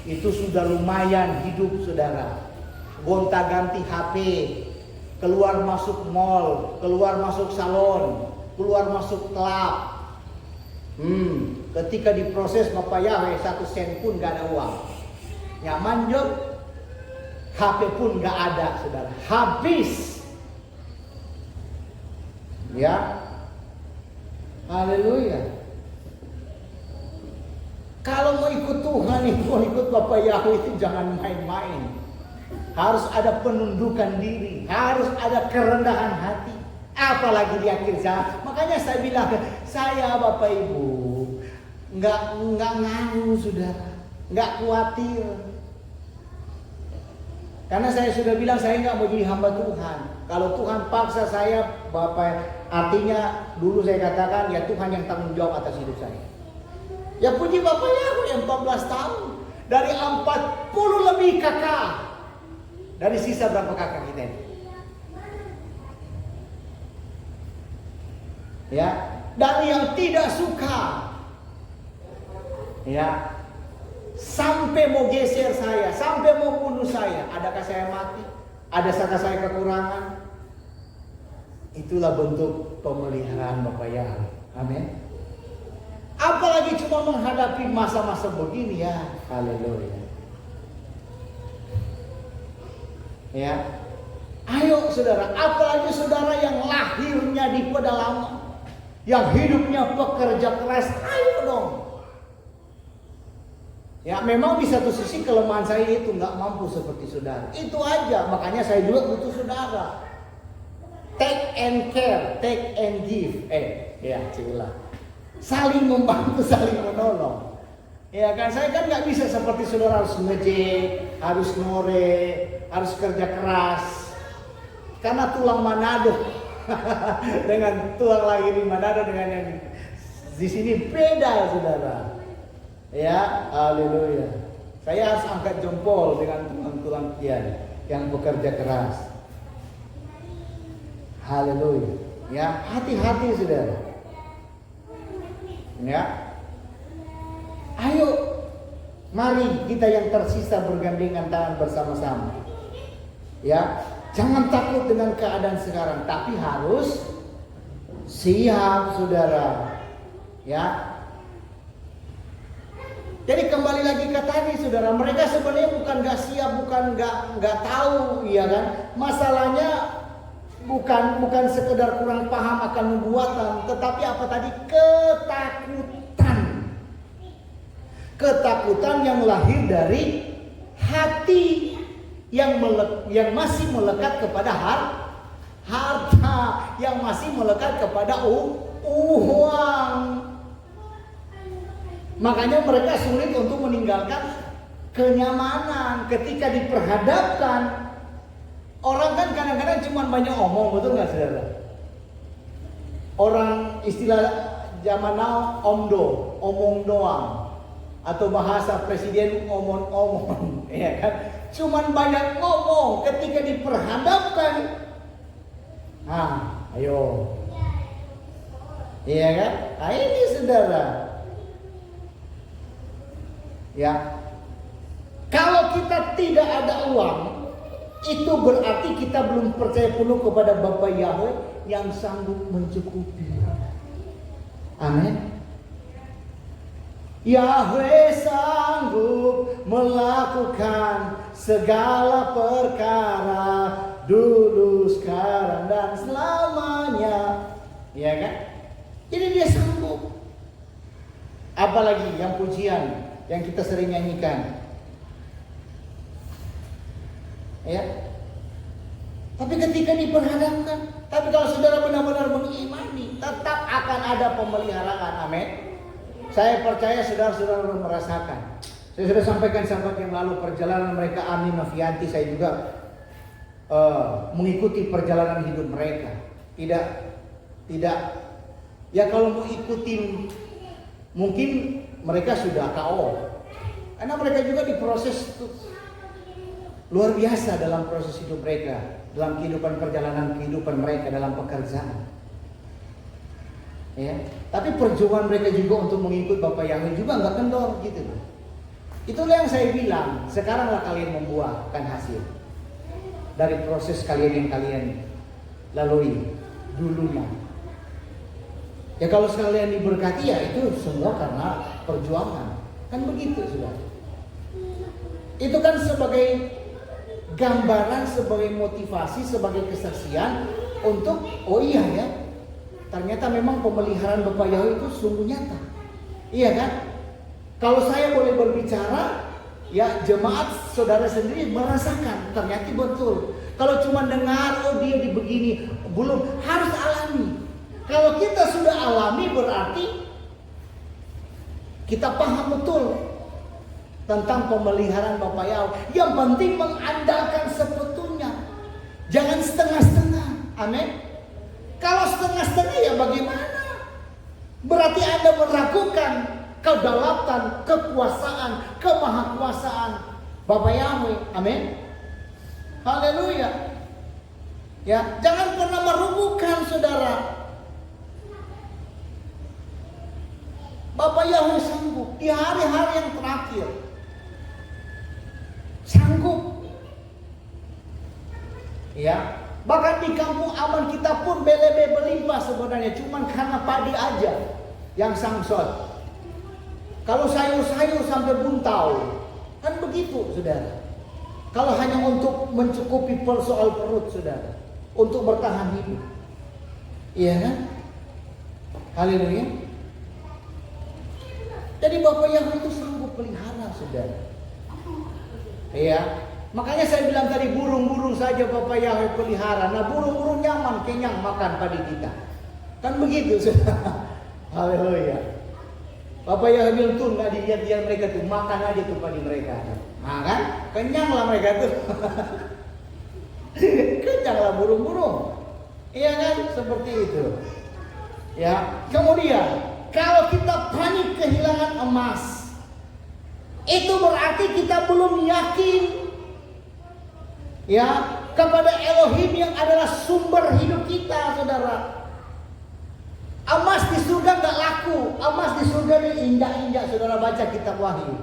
Itu sudah lumayan hidup, saudara. Gonta-ganti HP, keluar masuk mall, keluar masuk salon, keluar masuk klub. Ketika diproses Bapak Yahweh 1 sen pun gak ada uang. Nyaman job, HP pun gak ada, saudara. Habis. Ya, haleluya. Kalau mau ikut Tuhan, mau ikut Bapak Yahweh itu jangan main-main. Harus ada penundukan diri, harus ada kerendahan hati. Apalagi di akhir zaman. Makanya saya bilang, saya Bapak Ibu nggak nganu, saudara, nggak khawatir. Karena saya sudah bilang saya nggak mau jadi hamba Tuhan. Kalau Tuhan paksa saya, Bapak, artinya dulu saya katakan ya Tuhan yang tanggung jawab atas hidup saya. Ya puji Bapak Yahweh yang 14 tahun dari 40 lebih kakak. Dari sisa berapa kakak kita ini? Ya, dari yang tidak suka, ya, sampai mau geser saya, sampai mau bunuh saya. Adakah saya mati? Adakah saya kekurangan? Itulah bentuk pemeliharaan Bapak Yahweh. Amin. Apalagi cuma menghadapi masa-masa begini, ya. Haleluya. Ya. Ayo saudara, apalagi saudara yang lahirnya di pedalaman, yang hidupnya pekerja keras, ayo dong. Ya, memang di satu sisi kelemahan saya itu nggak mampu seperti saudara. Itu aja, makanya saya juga butuh saudara. Take and care, take and give. Ya, cila. Saling membantu, saling menolong. Ya kan, saya kan nggak bisa seperti saudara harus ngejek, harus ngore, harus kerja keras. Karena tulang Manado dengan tulang lagi di Manado dengan yang di sini beda, saudara. Ya, haleluya. Saya harus angkat jempol dengan tulang-tulang kian yang bekerja keras. Haleluya. Ya, hati-hati saudara. Ya. Ayo, mari kita yang tersisa bergandengan tangan bersama-sama. Ya, jangan takut dengan keadaan sekarang, tapi harus siap, saudara. Ya. Jadi kembali lagi ke tadi, saudara, mereka sebenarnya bukan gak siap, bukan gak tahu, ya kan? Masalahnya bukan sekedar kurang paham akan nubuatan, tetapi apa tadi? Ketakutan yang lahir dari hati yang masih melekat kepada harta, yang masih melekat kepada uang. Makanya mereka sulit untuk meninggalkan kenyamanan ketika diperhadapkan. Orang kan kadang-kadang cuma banyak omong, betul nggak saudara? Orang istilah zaman now omdo, omong doang, atau bahasa presiden omong-omong, ya kan? Cuman banyak ngomong, ketika diperhadapkan, ayo, iya kan? Nah ini saudara, ya. Kalau kita tidak ada uang, itu berarti kita belum percaya penuh kepada Bapa Yahweh yang sanggup mencukupi. Amin. Yahweh sanggup melakukan segala perkara dulu, sekarang, dan selamanya. Ya kan? Jadi dia sanggup. Apalagi yang pujian yang kita sering nyanyikan. Ya. Tapi ketika diperhadapkan, tapi kalau saudara benar-benar mengimani, tetap akan ada pemeliharaan. Amin. Saya percaya saudara-saudara merasakan. Saya sudah sampaikan sahabat yang lalu perjalanan mereka, Ami Mafianti, saya juga mengikuti perjalanan hidup mereka. Tidak. Ya kalau mau ikutin, mungkin mereka sudah KO. Karena mereka juga diproses luar biasa dalam proses hidup mereka, dalam kehidupan perjalanan kehidupan mereka dalam pekerjaan. Ya, tapi perjuangan mereka juga untuk mengikut Bapak Yahweh juga nggak kendor gitu. Itulah yang saya bilang, sekaranglah kalian membuahkan hasil dari proses kalian yang kalian lalui dulunya. Ya kalau sekalian diberkati ya itu semua karena perjuangan, kan begitu sudah. Itu kan sebagai gambaran, sebagai motivasi, sebagai kesaksian untuk oh iya ya, ternyata memang pemeliharaan Bapak Yahweh itu sungguh nyata. Iya kan? Kalau saya boleh berbicara, ya jemaat saudara sendiri merasakan ternyata betul. Kalau cuma dengar oh dia begini, belum, harus alami. Kalau kita sudah alami berarti kita paham betul tentang pemeliharaan Bapak Yahweh. Yang penting mengandalkan sekutunya, jangan setengah-setengah. Amin. Kalau setengah-setengah ya bagaimana? Berarti Anda meragukan kedaulatan, kekuasaan, kemahakuasaan Bapak Yahweh. Amin. Haleluya. Ya, jangan pernah merugukan saudara. Bapak Yahweh sanggup di hari-hari yang terakhir. Sanggup. Ya, bahkan di kampung aman kita pun belebe berlimpah sebenarnya, cuman karena padi aja yang samsot. Kalau sayur-sayur sampai buntau, kan begitu, saudara. Kalau hanya untuk mencukupi soal perut, saudara, untuk bertahan hidup, iya kan? Haleluya. Jadi Bapak Yahweh itu sanggup pelihara, saudara. Iya. Makanya saya bilang tadi burung-burung saja Bapak Yahweh pelihara. Nah burung-burung nyaman, kenyang makan padi kita. Kan begitu, saudara. Haleluya. Bapak Yahweh bilang tuh nggak dilihat-lihat mereka tuh, makan aja tuh padi mereka. Nah kan, kenyanglah mereka tuh. Kenyanglah burung-burung. Iya kan, seperti itu. Ya, kemudian kalau kita panik kehilangan emas, itu berarti kita belum yakin ya kepada Elohim yang adalah sumber hidup kita, saudara. Emas di surga gak laku, emas di surga ini injak-injak, saudara baca kitab Wahyu.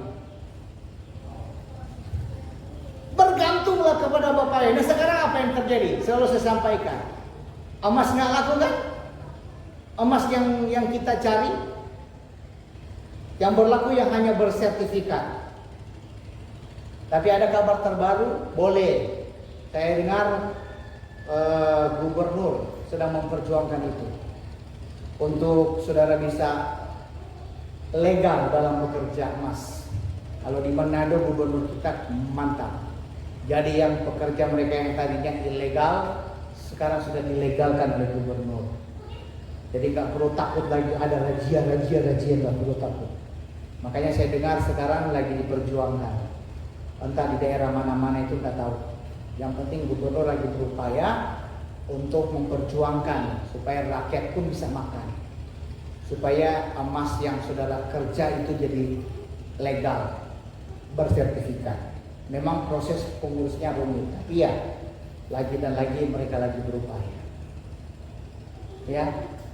Bergantunglah kepada Bapak Yahweh. Nah sekarang apa yang terjadi? Selalu saya sampaikan, emas gak laku kan? Emas yang kita cari, yang berlaku yang hanya bersertifikat. Tapi ada kabar terbaru, boleh. Saya dengar gubernur sedang memperjuangkan itu untuk saudara bisa legal dalam bekerja emas. Kalau di Manado gubernur kita mantap. Jadi yang pekerja mereka yang tadinya ilegal sekarang sudah dilegalkan oleh gubernur. Jadi nggak perlu takut lagi ada razia nggak perlu takut. Makanya saya dengar sekarang lagi diperjuangkan. Entah di daerah mana-mana itu nggak tahu. Yang penting gubernur lagi berupaya untuk memperjuangkan supaya rakyat pun bisa makan. supaya emas yang saudara kerja itu jadi legal, bersertifikat. Memang proses pengurusnya rumit, tapi ya lagi dan lagi mereka lagi berupaya. Ya,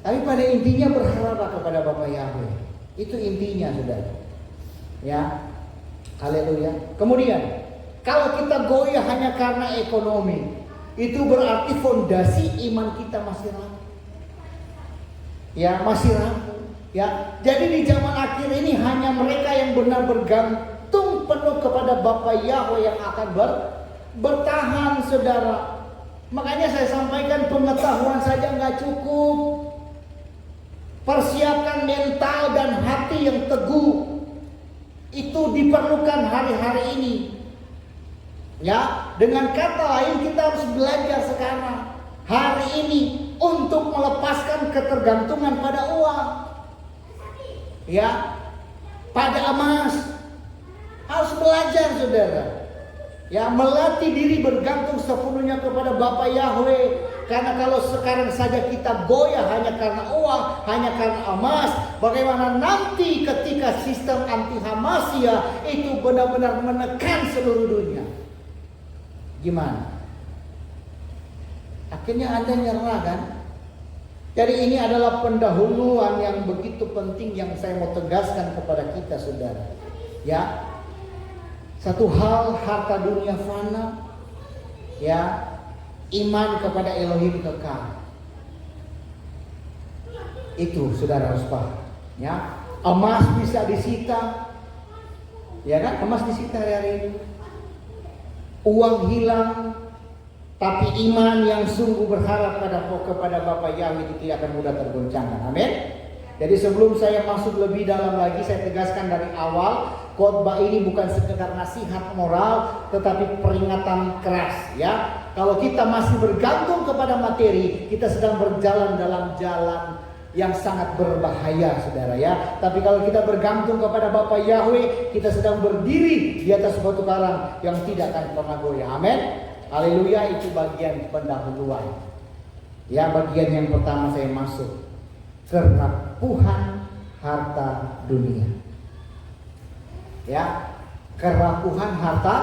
tapi pada intinya berharap kepada Bapa Yahweh. Itu intinya, saudara. Ya, haleluya. Kemudian, kalau kita goyah hanya karena ekonomi, itu berarti fondasi iman kita masih rapuh. Ya, masih rapuh. Ya, jadi di zaman akhir ini hanya mereka yang benar bergantung penuh kepada Bapa Yahweh yang akan bertahan, saudara. Makanya saya sampaikan, pengetahuan saja nggak cukup. Persiapkan mental dan hati yang teguh itu diperlukan hari-hari ini. Ya, dengan kata lain kita harus belajar sekarang, hari ini, untuk melepaskan ketergantungan pada uang. Ya, pada emas. Harus belajar, saudara. Ya, melatih diri bergantung sepenuhnya kepada Bapa Yahweh. Karena kalau sekarang saja kita goyah hanya karena uang, hanya karena emas, bagaimana nanti ketika sistem anti Hamasia itu benar-benar menekan seluruh dunia? Gimana? Akhirnya Anda nyerah, kan? Jadi ini adalah pendahuluan yang begitu penting yang saya mau tegaskan kepada kita, saudara. Ya, satu hal, harta dunia fana. Ya, iman kepada Elohim kekal. Itu saudara harus paham. Ya, emas bisa disita. Ya kan, emas disita hari ini. Uang hilang. Tapi iman yang sungguh berharap kepada Bapa Yahweh itu tidak akan mudah tergoncangkan. Amin. Jadi sebelum saya masuk lebih dalam lagi, saya tegaskan dari awal, khotbah ini bukan sekedar nasihat moral, tetapi peringatan keras. Ya, kalau kita masih bergantung kepada materi, kita sedang berjalan dalam jalan yang sangat berbahaya, saudara. Ya, tapi kalau kita bergantung kepada Bapa Yahweh, kita sedang berdiri di atas batu karang yang tidak akan pernah goyah. Amin. Haleluya. Itu bagian pendahuluan. Ya, bagian yang pertama saya masuk, kerapuhan harta dunia. Ya, kerapuhan harta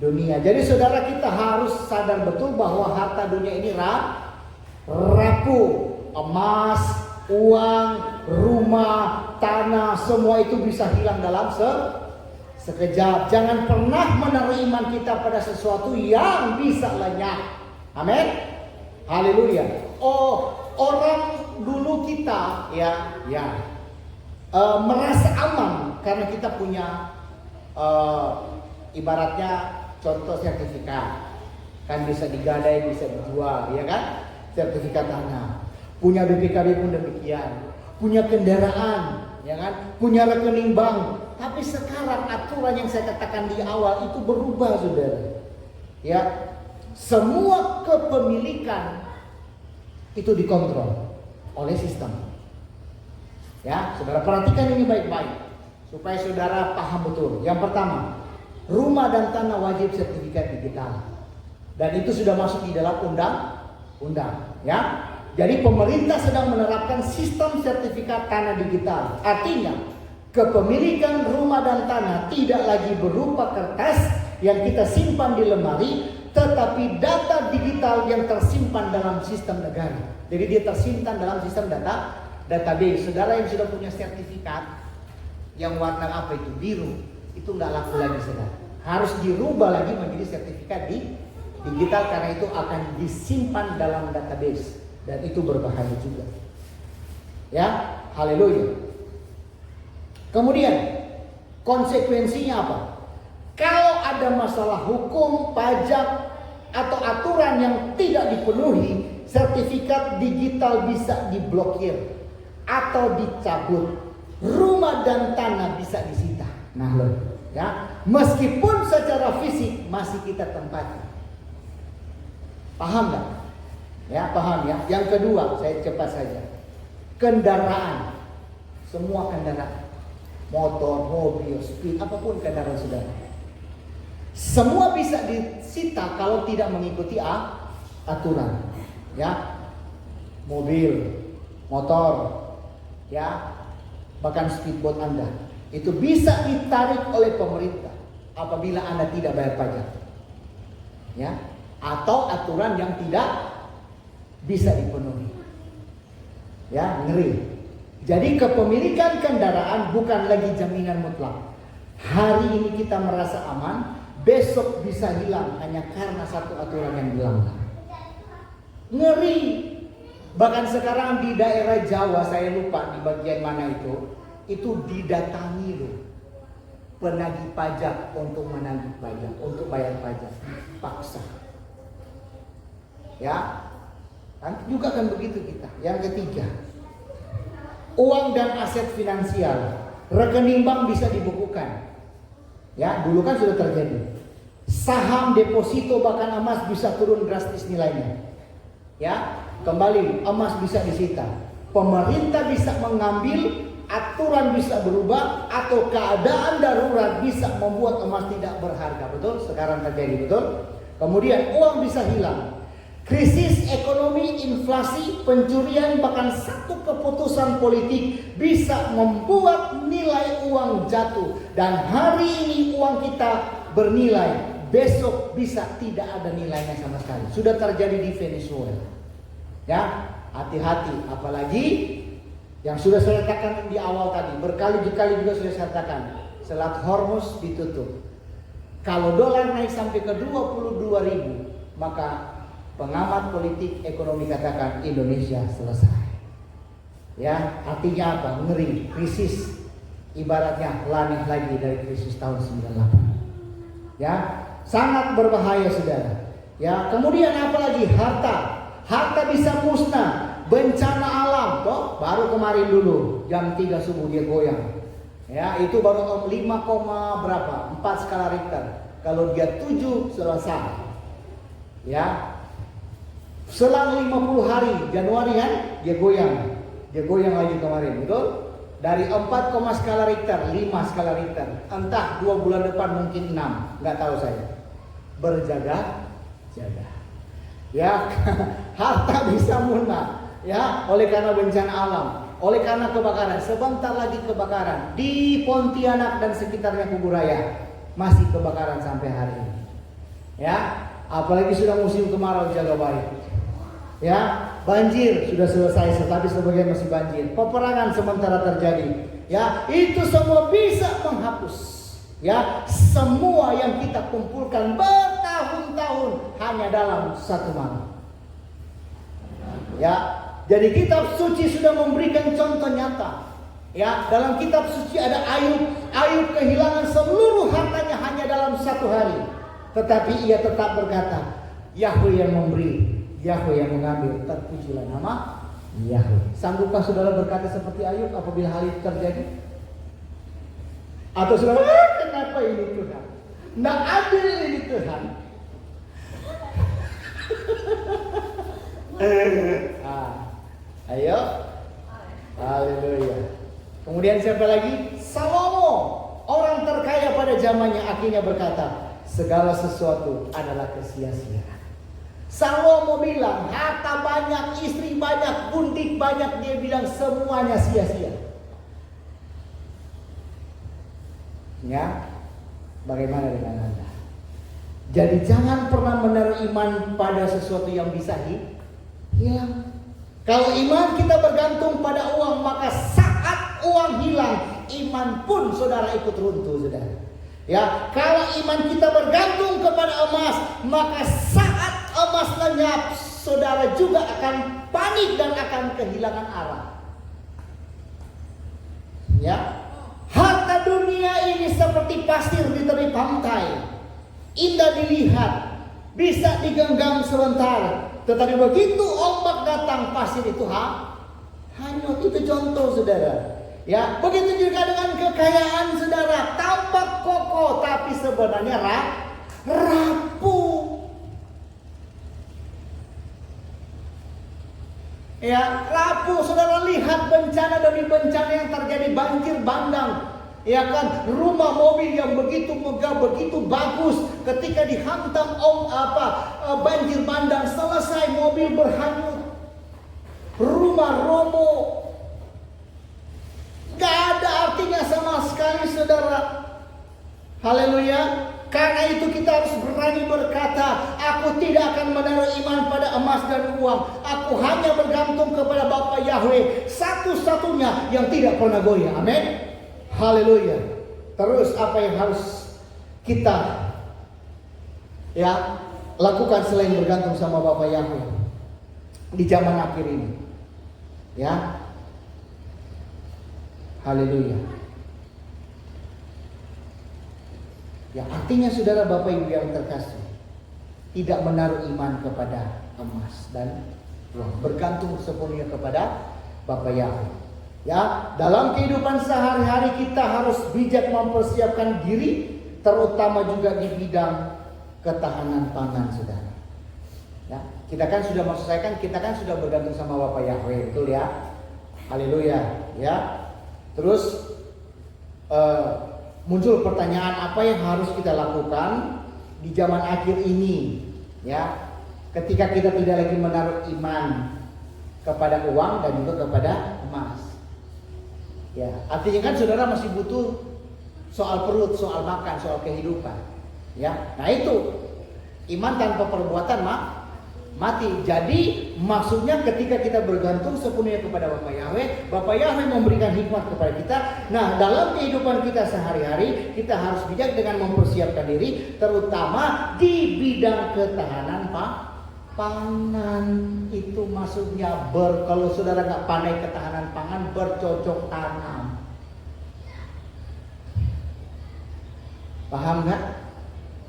dunia. Jadi saudara, kita harus sadar betul bahwa harta dunia ini rapuh. Emas, uang, rumah, tanah, semua itu bisa hilang dalam sekejap. Jangan pernah menaruh iman kita pada sesuatu yang bisa lenyap. Amin. Haleluya. Oh, orang dulu kita merasa aman karena kita punya ibaratnya contoh sertifikat, kan bisa digadai, bisa dijual, ya kan? Sertifikat tanah. Punya BPKB pun demikian. Punya kendaraan, ya kan? Punya rekening bank. Tapi sekarang aturan yang saya katakan di awal itu berubah, saudara. Ya, semua kepemilikan itu dikontrol oleh sistem. Ya, saudara perhatikan ini baik-baik supaya saudara paham betul. Yang pertama, rumah dan tanah wajib sertifikat digital, dan itu sudah masuk di dalam undang-undang. Ya, jadi pemerintah sedang menerapkan sistem sertifikat tanah digital. Artinya, kepemilikan rumah dan tanah tidak lagi berupa kertas yang kita simpan di lemari, tetapi data digital yang tersimpan dalam sistem negara. Jadi dia tersimpan dalam sistem database. Saudara yang sudah punya sertifikat yang warna apa itu, biru, itu nggak laku lagi, saudara. Harus dirubah lagi menjadi sertifikat digital karena itu akan disimpan dalam database, dan itu berbahaya juga. Ya, haleluya. Kemudian konsekuensinya apa? Kalau ada masalah hukum, pajak, atau aturan yang tidak dipenuhi, sertifikat digital bisa diblokir atau dicabut. Rumah dan tanah bisa disita. Nah, ya, meskipun secara fisik masih kita tempati. Paham nggak? Ya, paham ya. Yang kedua, saya cepat saja. Kendaraan, semua kendaraan, motor, mobil, speed, apapun kendaraan saudara, semua bisa disita kalau tidak mengikuti aturan. Ya, mobil, motor, ya, bahkan speedboat Anda itu bisa ditarik oleh pemerintah apabila Anda tidak bayar pajak, ya, atau aturan yang tidak bisa dipenuhi, ya, ngeri. Jadi kepemilikan kendaraan bukan lagi jaminan mutlak. Hari ini kita merasa aman, besok bisa hilang hanya karena satu aturan yang dilanggar. Ngeri. Bahkan sekarang di daerah Jawa, saya lupa di bagian mana itu didatangi loh penagih pajak untuk menagih pajak, untuk bayar pajak, paksa. Ya, nanti juga kan begitu kita. Yang ketiga, uang dan aset finansial, rekening bank bisa dibukukan. Ya, dulu kan sudah terjadi. Saham, deposito, bahkan emas bisa turun drastis nilainya. Ya, kembali emas bisa disita. Pemerintah bisa mengambil, aturan bisa berubah, atau keadaan darurat bisa membuat emas tidak berharga. Betul? Sekarang terjadi, betul? Kemudian uang bisa hilang. Krisis ekonomi, inflasi, pencurian, bahkan satu keputusan politik bisa membuat nilai uang jatuh. Dan hari ini uang kita bernilai, besok bisa tidak ada nilainya sama sekali. Sudah terjadi di Venezuela. Ya, hati-hati. Apalagi yang sudah saya katakan di awal tadi, berkali-kali juga sudah saya katakan, Selat Hormuz ditutup. Kalau dolar naik sampai ke 22.000, maka pengamat politik ekonomi katakan Indonesia selesai. Ya, artinya apa? Ngeri, krisis. Ibaratnya laneh lagi dari krisis tahun 98. Ya, sangat berbahaya saudara. Ya, kemudian apalagi harta. Harta bisa musnah. Bencana alam, toh baru kemarin dulu jam 3 subuh dia goyang. Ya, itu baru 5, berapa? 4 skala Richter. Kalau dia 7 selesai. Ya. Selang 50 hari Januari kan dia goyang. Dia goyang lagi kemarin, betul? Dari 4, skala Richter, 5 skala Richter. Entah 2 bulan depan mungkin 6, nggak tahu saya. Berjaga-jaga. Ya, harta bisa musnah. Ya, oleh karena bencana alam, oleh karena kebakaran. Sebentar lagi kebakaran di Pontianak dan sekitarnya Kuburaya, masih kebakaran sampai hari ini. Ya, apalagi sudah musim kemarau, jaga baik. Ya, banjir sudah selesai, tetapi sebagian masih banjir. Peperangan sementara terjadi. Ya, itu semua bisa menghapus. Ya, semua yang kita kumpulkan bertahun-tahun hanya dalam satu malam. Ya. Jadi kitab suci sudah memberikan contoh nyata. Ya, dalam kitab suci ada Ayub. Ayub kehilangan seluruh hartanya hanya dalam 1 hari. Tetapi ia tetap berkata, Yahweh yang memberi, Yahweh yang mengambil, terpujilah nama Yahweh. Sanggupkah saudara berkata seperti Ayub apabila hal itu terjadi? Atau saudara, kenapa ini Tuhan? Nggak adil ini Tuhan. Ayo, haleluya. Kemudian siapa lagi? Salomo, orang terkaya pada zamannya, akhirnya berkata, segala sesuatu adalah kesia-siaan. Salomo bilang, harta banyak, istri banyak, gundik banyak, dia bilang semuanya sia-sia. Ya, bagaimana dengan Anda? Jadi jangan pernah menaruh iman pada sesuatu yang bisa hilang. Kalau iman kita bergantung pada uang, maka saat uang hilang, iman pun saudara ikut runtuh, saudara. Ya, kalau iman kita bergantung kepada emas, maka saat emas lenyap, saudara juga akan panik dan akan kehilangan arah. Ya, harta dunia ini seperti pasir di tepi pantai, indah dilihat, bisa digenggam sebentar. Tetapi begitu ombak datang, pasir itu hanyut. Itu contoh saudara. Ya, begitu juga dengan kekayaan saudara, tampak kokoh tapi sebenarnya rapuh. Ya, rapuh. Saudara lihat bencana demi bencana yang terjadi, banjir bandang. Ya kan, rumah mobil yang begitu megah, begitu bagus, ketika dihantam banjir bandang, selesai mobil berhanyut, rumah roboh. saudara. Haleluya. Karena itu kita harus berani berkata, aku tidak akan menaruh iman pada emas dan uang. Aku hanya bergantung kepada Bapa Yahweh, satu-satunya yang tidak pernah goyah. Amin. Haleluya. Terus apa yang harus kita lakukan selain bergantung sama Bapa Yahweh di zaman akhir ini? Ya. Haleluya. Ya, artinya saudara Bapak Ibu yang terkasih, tidak menaruh iman kepada emas dan uang, bergantung sepenuhnya kepada Bapa Yahweh. Ya, dalam kehidupan sehari-hari kita harus bijak mempersiapkan diri, terutama juga di bidang ketahanan pangan, saudara. Ya, kita kan sudah kita kan sudah bergantung sama Bapa Yahweh, betul ya? Haleluya, ya. Terus muncul pertanyaan, apa yang harus kita lakukan di zaman akhir ini, ya, ketika kita tidak lagi menaruh iman kepada uang dan juga kepada emas. Ya, artinya kan saudara masih butuh soal perut, soal makan, soal kehidupan. Ya, nah itu iman tanpa perbuatan mati. Jadi maksudnya ketika kita bergantung sepenuhnya kepada Bapa Yahweh memberikan hikmat kepada kita. Nah, dalam kehidupan kita sehari-hari kita harus bijak dengan mempersiapkan diri, terutama di bidang ketahanan pangan. Itu maksudnya kalau saudara nggak pandai ketahanan pangan, bercocok tanam. Paham nggak?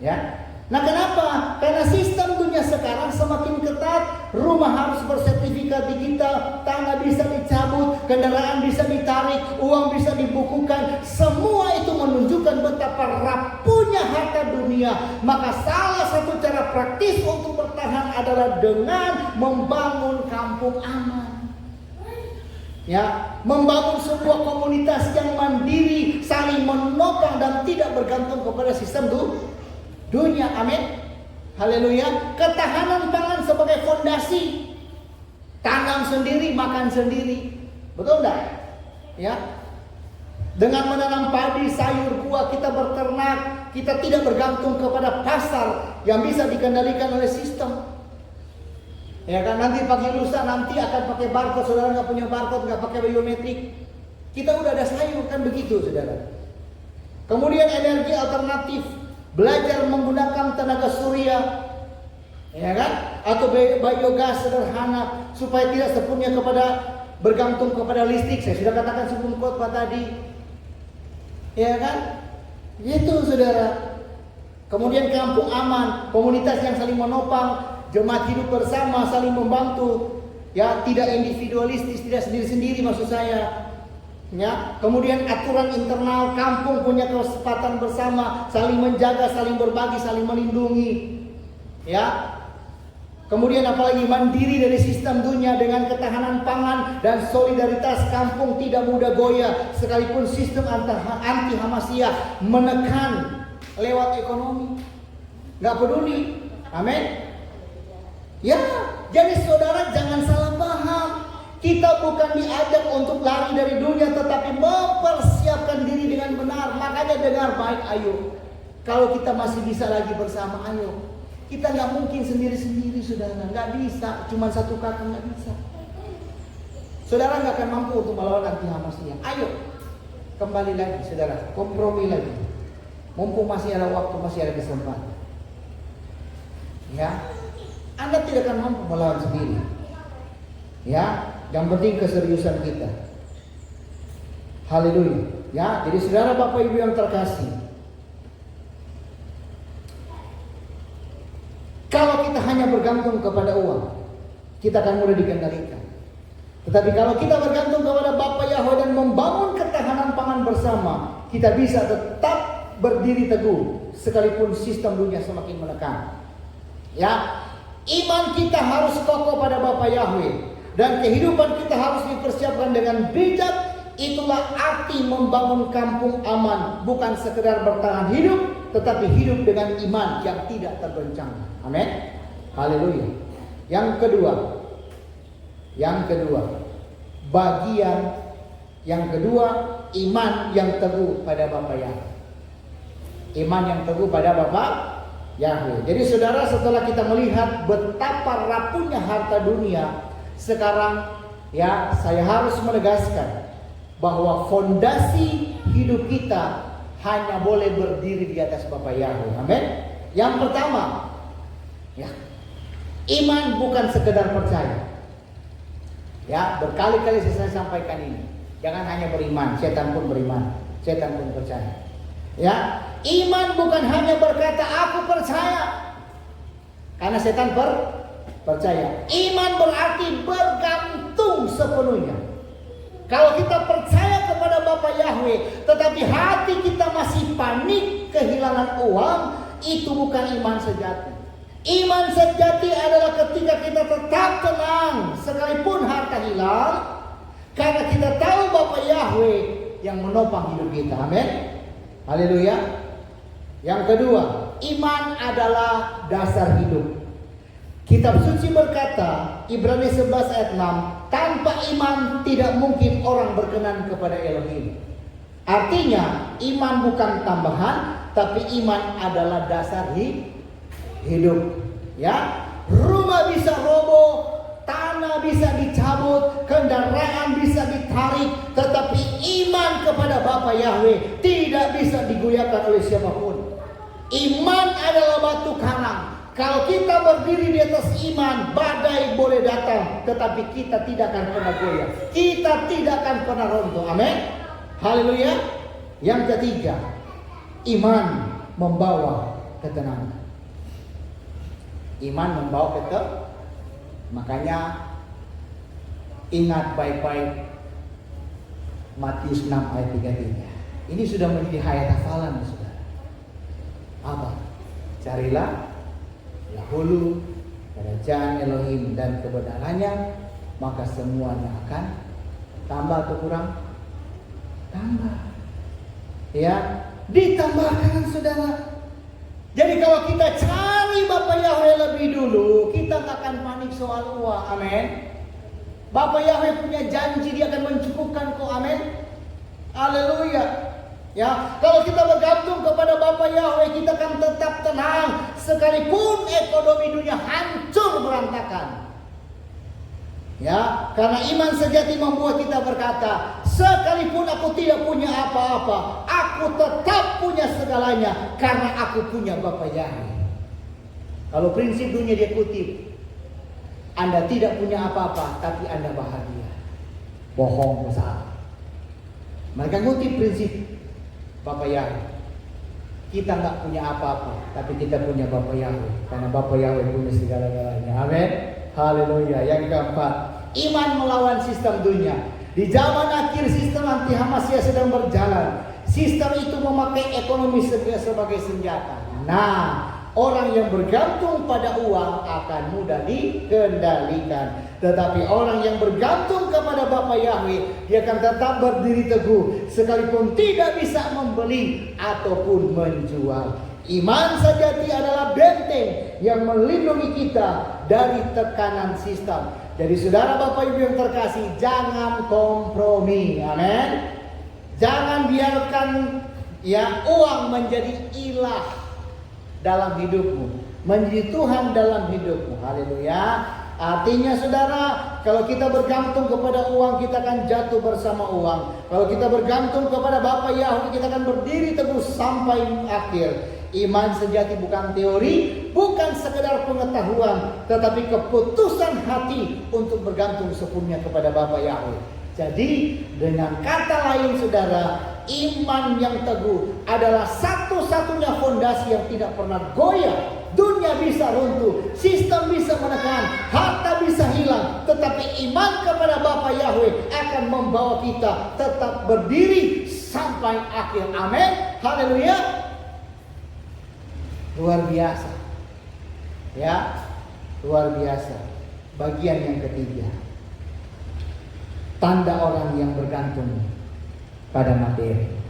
Ya. Nah, kenapa? Karena sistem dunia sekarang semakin ketat. Rumah harus bersertifikat digital, tanah bisa dicabut, kendaraan bisa ditarik, uang bisa dibukukan. Semua itu menunjukkan betapa rapuhnya harta dunia. Maka salah satu cara praktis untuk bertahan adalah dengan membangun kampung aman. Ya, membangun sebuah komunitas yang mandiri, saling menopang dan tidak bergantung kepada sistem dunia. Amin. Haleluya. Ketahanan pangan sebagai fondasi. Tanam sendiri, makan sendiri. Betul enggak? Ya. Dengan menanam padi, sayur, buah, kita berternak, kita tidak bergantung kepada pasar yang bisa dikendalikan oleh sistem. Ya kan, nanti pagi lusa nanti akan pakai barcode, saudara nggak punya barcode, nggak pakai biometrik. Kita udah ada sayur, kan begitu, saudara. Kemudian energi alternatif, belajar menggunakan tenaga surya, ya kan, atau biogas sederhana supaya tidak sepenuhnya bergantung kepada listrik. Saya sudah katakan sebelum khotbah tadi, ya kan, itu saudara. Kemudian kampung aman, komunitas yang saling menopang, jemaat hidup bersama, saling membantu, ya, tidak individualistis, tidak sendiri-sendiri maksud saya. Ya, kemudian aturan internal kampung punya kesempatan bersama, saling menjaga, saling berbagi, saling melindungi. Ya. Kemudian apalagi mandiri dari sistem dunia dengan ketahanan pangan dan solidaritas kampung tidak mudah goyah sekalipun sistem anti Hamasiyah menekan lewat ekonomi. Gak peduli. Amin. Ya, jadi saudara jangan salah paham. Kita bukan diajak untuk lari dari dunia, tetapi mempersiapkan diri dengan benar. Makanya dengar baik, ayo. Kalau kita masih bisa lagi bersama, ayo. Kita nggak mungkin sendiri-sendiri, saudara. Nggak bisa, cuma satu kakak nggak bisa. Saudara nggak akan mampu untuk melawan anti Hamasiyah. Ayo, kembali lagi, saudara. Kompromi lagi. Mumpung masih ada waktu, masih ada kesempatan. Ya, Anda tidak akan mampu melawan sendiri. Ya, yang penting keseriusan kita. Haleluya. Ya, jadi saudara Bapak Ibu yang terkasih, kalau kita hanya bergantung kepada uang, kita akan mudah dikendalikan. Tetapi kalau kita bergantung kepada Bapa Yahweh dan membangun ketahanan pangan bersama, kita bisa tetap berdiri teguh sekalipun sistem dunia semakin menekan. Ya, iman kita harus kokoh pada Bapa Yahweh. Dan kehidupan kita harus dipersiapkan dengan bijak. Itulah arti membangun kampung aman. Bukan sekedar bertahan hidup, tetapi hidup dengan iman yang tidak tergoncang. Amin. Haleluya. Yang kedua, bagian yang kedua iman yang teguh pada Bapa Yahweh. Iman yang teguh pada Bapa Yahweh. Jadi saudara, setelah kita melihat betapa rapuhnya harta dunia, sekarang ya saya harus menegaskan bahwa fondasi hidup kita hanya boleh berdiri di atas Bapa Yahweh. Amin. Yang pertama, ya, iman bukan sekedar percaya. Ya, berkali-kali saya sampaikan ini. Jangan hanya beriman, setan pun beriman, setan pun percaya. Ya, iman bukan hanya berkata aku percaya, karena setan percaya. Iman berarti bergantung sepenuhnya. Kalau kita percaya kepada Bapa Yahweh, tetapi hati kita masih panik kehilangan uang, itu bukan iman sejati. Iman sejati adalah ketika kita tetap tenang sekalipun harta hilang, karena kita tahu Bapa Yahweh yang menopang hidup kita. Amin. Haleluya. Yang kedua, iman adalah dasar hidup. Kitab suci berkata, Ibrani 11 ayat 6, tanpa iman tidak mungkin orang berkenan kepada Elohim. Artinya, iman bukan tambahan, tapi iman adalah dasar hidup. Ya, rumah bisa roboh, tanah bisa dicabut, kendaraan bisa ditarik, tetapi iman kepada Bapa Yahweh tidak bisa digoyahkan oleh siapapun. Iman adalah batu karang. Kalau kita berdiri di atas iman, badai boleh datang, tetapi kita tidak akan pernah goyah. Kita tidak akan pernah runtuh. Amin. Haleluya. Yang ketiga, iman membawa ketenangan. Iman membawa ketenangan. Makanya ingat baik-baik Matius 6 ayat 33. Ini sudah menjadi hayat hafalan, saudara. Apa? Carilah dahulu kerajaan Elohim dan kebenarannya, maka semuanya akan tambah atau kurang? Tambah. Ya, ditambahkan, saudara. Jadi kalau kita cari Bapa Yahweh lebih dulu, kita tak akan panik soal uang. Amin. Bapa Yahweh punya janji, dia akan mencukupkan kau. Amin. Haleluya. Ya, kalau kita bergantung kepada Bapa Yahweh, kita akan tetap tenang sekalipun ekonomi dunia hancur berantakan. Ya, karena iman sejati membuat kita berkata, sekalipun aku tidak punya apa-apa, aku tetap punya segalanya karena aku punya Bapa Yahweh. Kalau prinsip dunia dia kutip, Anda tidak punya apa-apa tapi Anda bahagia. Bohong besar. Mereka ngutip prinsip Bapa Yahweh. Kita nggak punya apa-apa, tapi kita punya Bapa Yahweh, karena Bapa Yahweh punya segala-galanya. Amin. Haleluya. Yang keempat, iman melawan sistem dunia. Di zaman akhir sistem anti Hamasiyah sedang berjalan. Sistem itu memakai ekonomi sebagai senjata. Nah, orang yang bergantung pada uang akan mudah dikendalikan. Tetapi orang yang bergantung kepada Bapa Yahweh, dia akan tetap berdiri teguh sekalipun tidak bisa membeli ataupun menjual. Iman sejati adalah benteng yang melindungi kita dari tekanan sistem. Jadi saudara Bapak Ibu yang terkasih, jangan kompromi. Amin. Jangan biarkan ya uang menjadi ilah dalam hidupmu, menjadi Tuhan dalam hidupmu. Haleluya. Artinya saudara, kalau kita bergantung kepada uang, kita akan jatuh bersama uang. Kalau kita bergantung kepada Bapa Yahweh, kita akan berdiri teguh sampai akhir. Iman sejati bukan teori, bukan sekedar pengetahuan, tetapi keputusan hati untuk bergantung sepenuhnya kepada Bapa Yahweh. Jadi dengan kata lain saudara, iman yang teguh adalah satu-satunya fondasi yang tidak pernah goyah. Dunia bisa runtuh, sistem bisa menekan, harta bisa hilang, tetapi iman kepada Bapa Yahweh akan membawa kita tetap berdiri sampai akhir. Amin. Haleluya. Luar biasa. Ya, luar biasa. Bagian yang ketiga, tanda orang yang bergantung pada materi.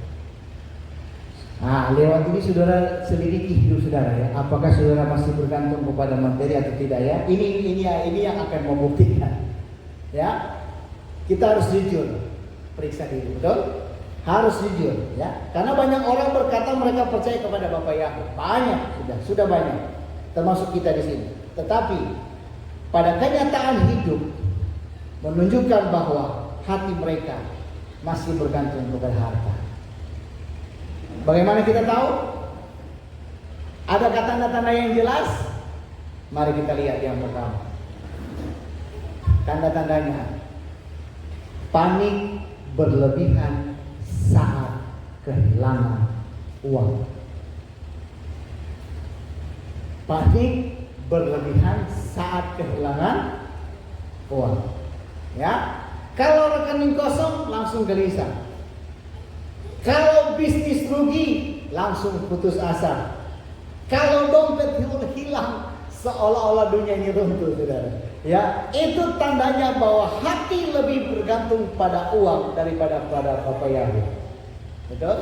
Nah, lewat ini saudara selidiki hidup saudara ya. Apakah saudara masih bergantung kepada materi atau tidak ya? Ini yang akan membuktikan. Ya, kita harus jujur, periksa diri, betul? Harus jujur ya. Karena banyak orang berkata mereka percaya kepada Bapa Yahweh. Banyak sudah banyak. Termasuk kita di sini. Tetapi pada kenyataan hidup menunjukkan bahwa hati mereka masih bergantung kepada harta. Bagaimana kita tahu? Adakah tanda-tanda yang jelas? Mari kita lihat yang pertama. Tanda-tandanya panik berlebihan saat kehilangan uang. Panik berlebihan saat kehilangan uang. Ya, kalau rekening kosong langsung gelisah. Kalau bisnis rugi langsung putus asa. Kalau dompet hilang seolah-olah dunia ini runtuh, saudara. Ya, itu tandanya bahwa hati lebih bergantung pada uang daripada pada Bapa Yahweh. Betul?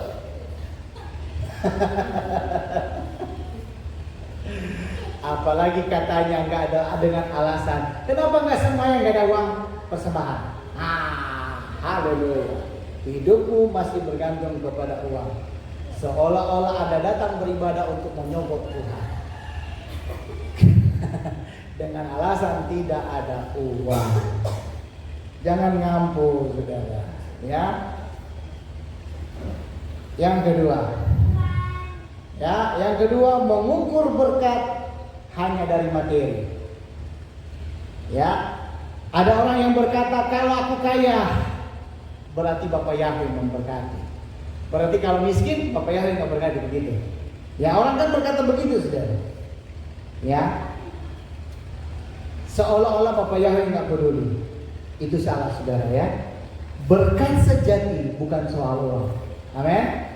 Apalagi katanya nggak ada dengan alasan. Kenapa nggak semuanya nggak ada uang persembahan? Haleluya. Hidupmu masih bergantung kepada uang. Seolah-olah Anda datang beribadah untuk menyogok Tuhan. Dengan alasan tidak ada uang. Jangan ngampu, saudara. Ya. Yang kedua, mengukur berkat hanya dari materi. Ya. Ada orang yang berkata, kalau aku kaya, berarti Bapa Yahweh memberkati. Berarti kalau miskin, Bapa Yahweh nggak berkati, begitu. Ya, orang kan berkata begitu, saudara. Ya. Seolah-olah Bapa Yahweh nggak peduli. Itu salah, saudara, ya. Berkat sejati bukan soal uang. Amin.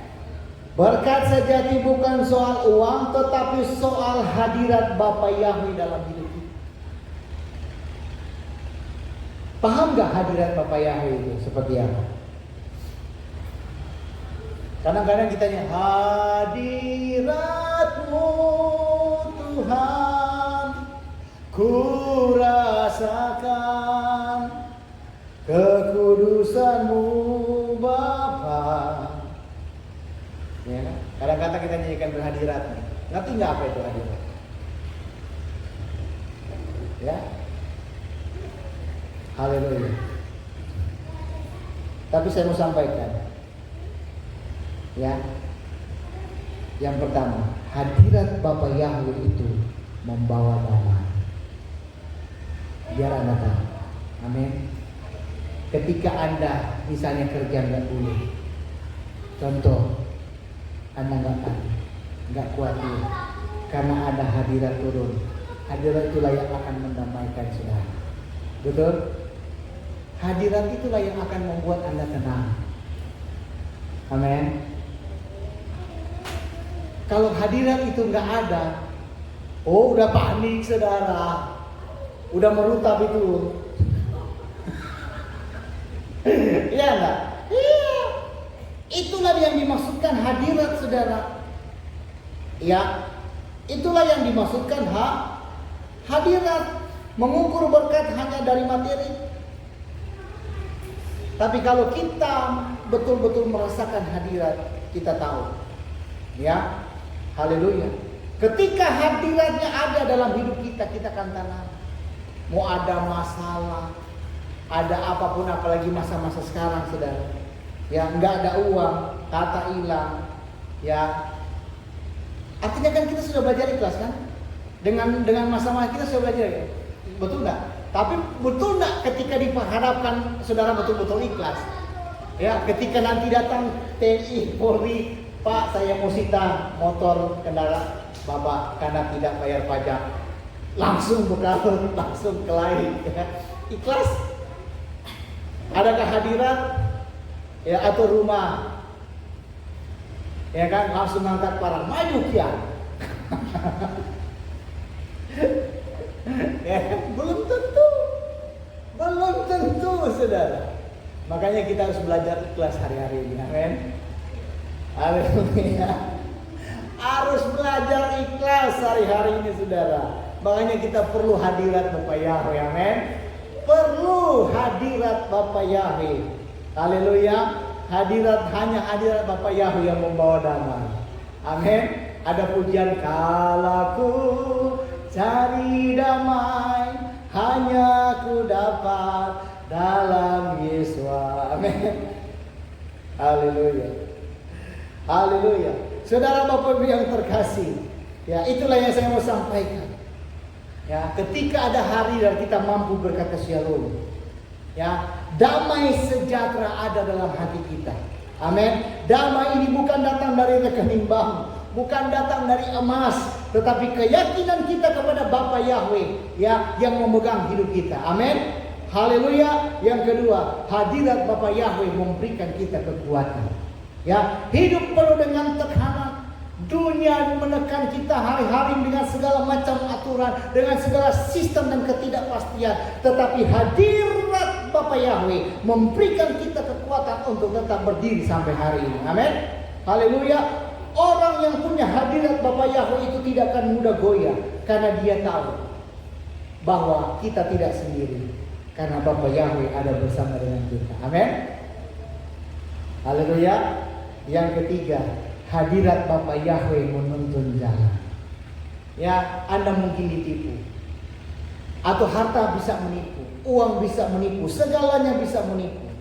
Berkat sejati bukan soal uang, tetapi soal hadirat Bapa Yahweh dalam hidup kita. Paham gak hadirat Bapa Yahweh itu seperti apa? Kadang-kadang kita tanya, hadirat-Mu Tuhan, ku rasakan kekudusan-Mu Bapa. Ya, kadang-kadang kita nyanyikan berhadirat. Ngerti nggak apa itu hadirat? Ya, haleluya. Tapi saya mau sampaikan, ya, yang pertama, hadirat Bapa Yahweh itu membawa damai. Biar Anda tahu, amin. Ketika Anda misalnya kerja nggak boleh, contoh, Anda nggak khawatir karena ada hadirat turun. Hadirat itulah yang akan mendamaikan saudara. Betul? Hadirat itulah yang akan membuat Anda tenang. Amin. Kalau hadirat itu nggak ada, udah panik saudara, udah merutab itu. Iya enggak? Iya. Itulah yang dimaksudkan hadirat saudara. Ya, itulah yang dimaksudkan hadirat. Mengukur berkat hanya dari materi. Tapi kalau kita betul-betul merasakan hadirat, kita tahu. Ya, haleluya. Ketika hadiratnya ada dalam hidup kita, kita akan tenang. Mau ada masalah, ada apapun, apalagi masa-masa sekarang saudara. Ya, nggak ada uang, kata hilang, ya. Artinya kan kita sudah belajar ikhlas kan? Dengan masa-masa kita sudah belajar, ya? Betul nggak? Tapi betul nggak ketika dihadapkan saudara betul-betul ikhlas? Ya, ketika nanti datang TNI, Polri, Pak, saya mau sita motor kendaraan Bapak karena tidak bayar pajak, langsung bekal, langsung kelahi, ya. Ikhlas? Adakah hadirat? Ya, atau rumah, ya kan, langsung angkat parang maju kian. Ya, belum tentu saudara. Makanya kita harus belajar ikhlas hari-hari ini, amin. Haleluya. Harus belajar ikhlas hari-hari ini saudara. Makanya kita perlu hadirat Bapa Yahweh, amin. Perlu hadirat Bapa Yahweh. Haleluya. hanya hadirat Bapa Yahweh yang membawa damai. Amin. Ada pujian, kalau ku cari damai, hanya ku dapat dalam Yesus. Amin. Haleluya. Haleluya. Saudara Bapak Ibu yang terkasih, ya itulah yang saya mau sampaikan. Ya, ketika ada hari dan kita mampu berkata shalom, ya, damai sejahtera ada dalam hati kita. Amin. Damai ini bukan datang dari rekening bank, bukan datang dari emas, tetapi keyakinan kita kepada Bapa Yahweh, ya, yang memegang hidup kita. Amin. Haleluya. Yang kedua, hadirat Bapa Yahweh memberikan kita kekuatan. Ya, hidup penuh dengan tekanan. Dunia menekan kita hari-hari dengan segala macam aturan, dengan segala sistem dan ketidakpastian. Tetapi hadirat Bapa Yahweh memberikan kita kekuatan untuk tetap berdiri sampai hari ini. Amin. Haleluya. Orang yang punya hadirat Bapa Yahweh itu tidak akan mudah goyah, karena dia tahu bahwa kita tidak sendiri, karena Bapa Yahweh ada bersama dengan kita. Amin. Haleluya. Yang ketiga, hadirat Bapa Yahweh menuntun jalan. Ya, Anda mungkin ditipu, atau harta bisa menipu, uang bisa menipu, segalanya bisa menipu.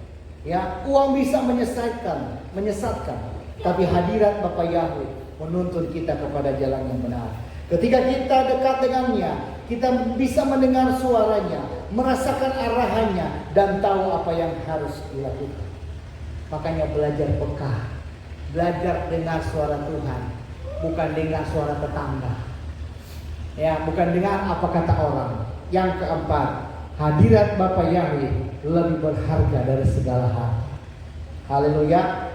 Ya, uang bisa menyesatkan. Tapi hadirat Bapa Yahweh menuntun kita kepada jalan yang benar. Ketika kita dekat dengannya, kita bisa mendengar suaranya, merasakan arahannya, dan tahu apa yang harus dilakukan. Makanya belajar peka, belajar dengar suara Tuhan, bukan dengar suara tetangga. Ya, bukan dengar apa kata orang. Yang keempat, hadirat Bapa Yahweh lebih berharga dari segala hal. Haleluya.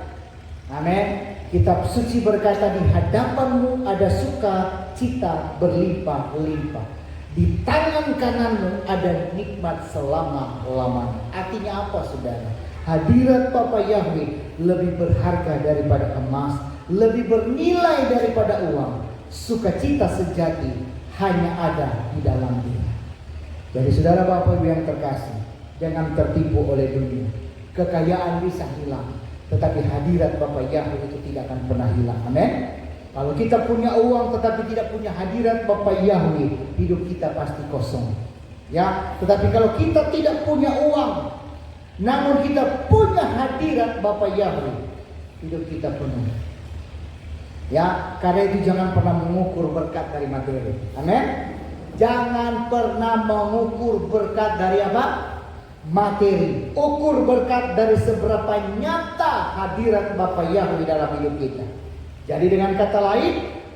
Amin. Kitab suci berkata, di hadapanmu ada sukacita berlimpah-limpah, di tangan kananmu ada nikmat selama-lamanya. Artinya apa, saudara? Hadirat Bapa Yahweh lebih berharga daripada emas, lebih bernilai daripada uang. Sukacita sejati hanya ada di dalam Dia. Jadi saudara Bapak Ibu yang terkasih, jangan tertipu oleh dunia. Kekayaan bisa hilang, tetapi hadirat Bapa Yahweh itu tidak akan pernah hilang. Amin. Kalau kita punya uang tetapi tidak punya hadirat Bapa Yahweh, hidup kita pasti kosong. Ya, tetapi kalau kita tidak punya uang, namun kita punya hadirat Bapa Yahweh, hidup kita penuh. Ya, karena itu jangan pernah mengukur berkat dari materi. Amin. Jangan pernah mengukur berkat dari apa? Materi. Ukur berkat dari seberapa nyata hadirat Bapa Yahweh dalam hidup kita. Jadi dengan kata lain,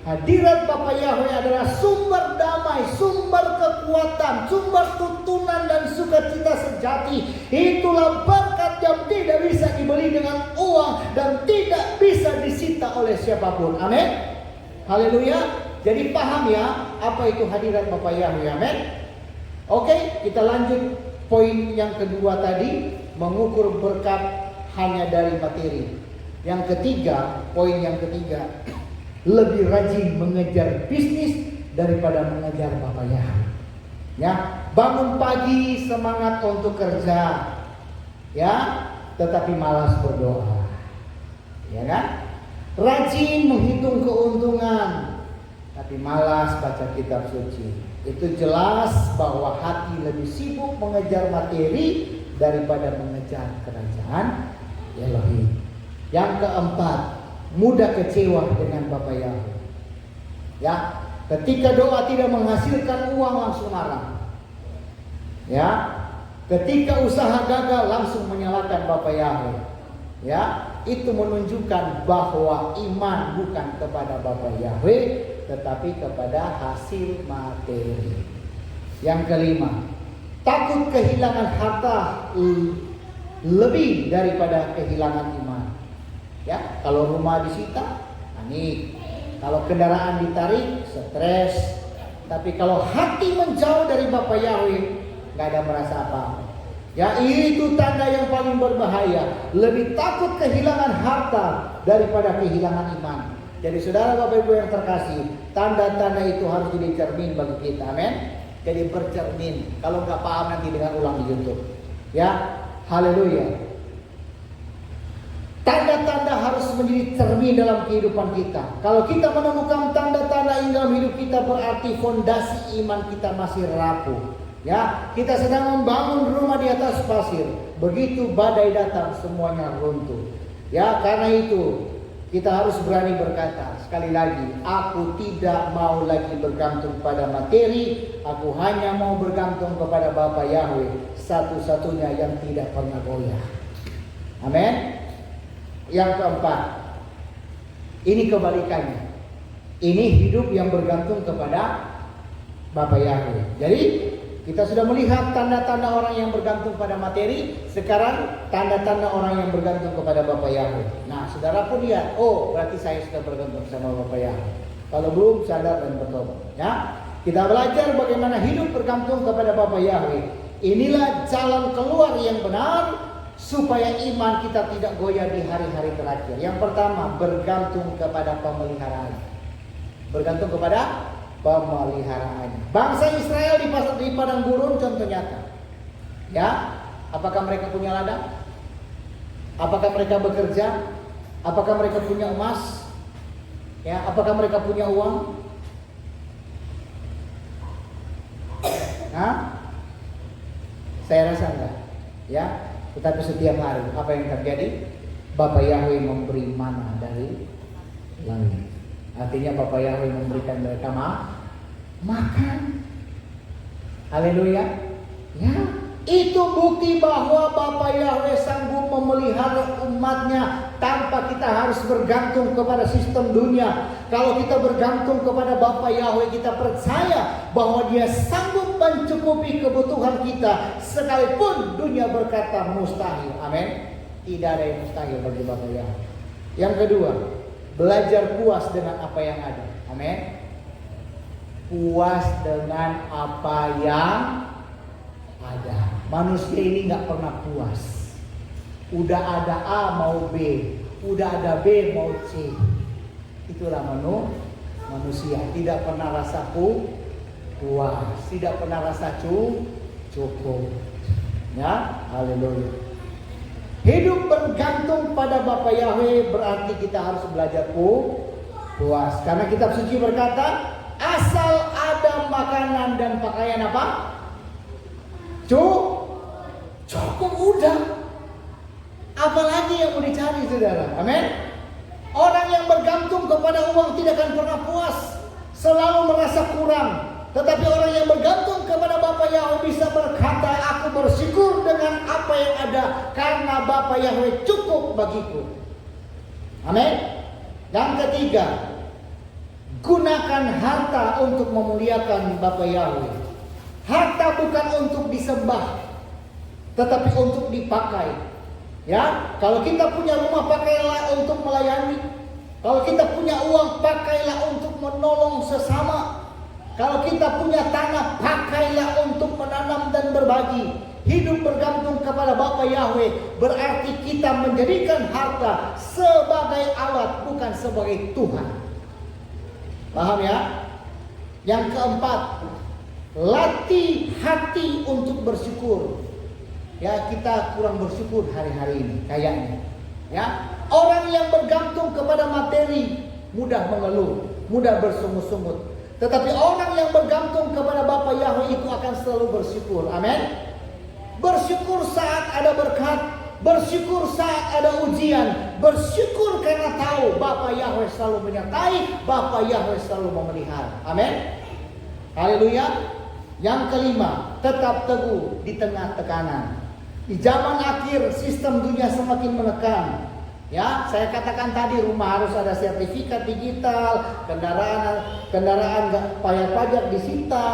hadirat Bapa Yahweh adalah sumber damai, sumber kekuatan, sumber tuntunan dan sukacita sejati. Itulah berkat yang tidak bisa dibeli dengan uang dan tidak bisa disita oleh siapapun. Amin. Haleluya. Jadi paham ya apa itu hadirat Bapa Yahweh. Amin. Oke, kita lanjut poin yang kedua tadi, mengukur berkat hanya dari materi. Yang ketiga, poin yang ketiga, lebih rajin mengejar bisnis daripada mengejar Bapa Yahweh. Ya, bangun pagi semangat untuk kerja, ya, tetapi malas berdoa, ya kan? Rajin menghitung keuntungan, tapi malas baca kitab suci. Itu jelas bahwa hati lebih sibuk mengejar materi daripada mengejar kerajaan Elohim. Yang keempat, mudah kecewa dengan Bapa Yahweh. Ya, ketika doa tidak menghasilkan uang langsung marah. Ya, ketika usaha gagal langsung menyalahkan Bapa Yahweh. Ya, itu menunjukkan bahwa iman bukan kepada Bapa Yahweh, tetapi kepada hasil materi. Yang kelima, takut kehilangan harta lebih daripada kehilangan iman. Ya, kalau rumah disita, panik. Kalau kendaraan ditarik, stres. Tapi kalau hati menjauh dari Bapa Yahweh, nggak ada merasa apa-apa. Ya, itu tanda yang paling berbahaya. Lebih takut kehilangan harta daripada kehilangan iman. Jadi saudara Bapak Ibu yang terkasih, tanda-tanda itu harus jadi cermin bagi kita. Amin. Jadi bercermin. Kalau nggak paham nanti dengan ulang di YouTube. Ya, haleluya. menjadi cermin dalam kehidupan kita. Kalau kita menemukan tanda-tanda ini dalam hidup kita, berarti fondasi iman kita masih rapuh. Ya, kita sedang membangun rumah di atas pasir. Begitu badai datang, semuanya runtuh. Ya, karena itu kita harus berani berkata sekali lagi, aku tidak mau lagi bergantung pada materi. Aku hanya mau bergantung kepada Bapa Yahweh, satu-satunya yang tidak pernah goyah. Amin. Yang keempat, ini kebalikannya. Ini hidup yang bergantung kepada Bapa Yahweh. Jadi kita sudah melihat tanda-tanda orang yang bergantung pada materi. Sekarang tanda-tanda orang yang bergantung kepada Bapa Yahweh. Nah, saudara pun lihat, oh berarti saya sudah bergantung sama Bapa Yahweh. Kalau belum, sadar dan bertobat. Ya, kita belajar bagaimana hidup bergantung kepada Bapa Yahweh. Inilah jalan keluar yang benar supaya iman kita tidak goyah di hari-hari terakhir. Yang pertama, bergantung kepada pemeliharaan. Bergantung kepada pemeliharaan. Bangsa Israel di padang gurun contoh nyata. Ya, apakah mereka punya ladang? Apakah mereka bekerja? Apakah mereka punya emas? Ya, apakah mereka punya uang? Hah? Saya rasa enggak. Ya, tetapi setiap hari apa yang terjadi? Bapa Yahweh memberi mana dari langit. Artinya Bapa Yahweh memberikan mereka makan. Haleluya. Ya, itu bukti bahwa Bapa Yahweh sanggup memelihara umatnya tanpa kita harus bergantung kepada sistem dunia. Kalau kita bergantung kepada Bapa Yahweh, kita percaya bahwa Dia sanggup mencukupi kebutuhan kita sekalipun dunia berkata mustahil. Amin. Tidak ada yang mustahil bagi Bapa Yahweh. Yang kedua, belajar puas dengan apa yang ada. Amin. Puas dengan apa yang ada. Manusia ini nggak pernah puas. Udah ada A mau B, udah ada B mau C. Itulah manusia. Tidak pernah rasa puas, tidak pernah rasa cukup. Ya, haleluya. Hidup bergantung pada Bapa Yahweh berarti kita harus belajar puas. Karena kitab suci berkata, asal ada makanan dan pakaian apa? Cukup udah. Apalagi yang mau dicari, saudara? Amin. Orang yang bergantung kepada uang tidak akan pernah puas, selalu merasa kurang. Tetapi orang yang bergantung kepada Bapa Yahweh bisa berkata, aku bersyukur dengan apa yang ada karena Bapa Yahweh cukup bagiku. Amin. Yang ketiga, gunakan harta untuk memuliakan Bapa Yahweh. Harta bukan untuk disembah, tetapi untuk dipakai. Ya, kalau kita punya rumah, pakailah untuk melayani. Kalau kita punya uang, pakailah untuk menolong sesama. Kalau kita punya tanah, pakailah untuk menanam dan berbagi. Hidup bergantung kepada Bapa Yahweh berarti kita menjadikan harta sebagai alat, bukan sebagai Tuhan. Paham ya? Yang keempat, latih hati untuk bersyukur. Ya, kita kurang bersyukur hari-hari ini kayaknya. Ya, orang yang bergantung kepada materi mudah mengeluh, mudah bersungut-sungut. Tetapi orang yang bergantung kepada Bapa Yahweh itu akan selalu bersyukur. Amin. Bersyukur saat ada berkat, bersyukur saat ada ujian, bersyukur karena tahu Bapa Yahweh selalu menyertai, Bapa Yahweh selalu memelihara. Amin. Haleluya. Yang kelima, tetap teguh di tengah tekanan. Di zaman akhir sistem dunia semakin menekan. Ya, saya katakan tadi rumah harus ada sertifikat digital, kendaraan nggak bayar pajak disita,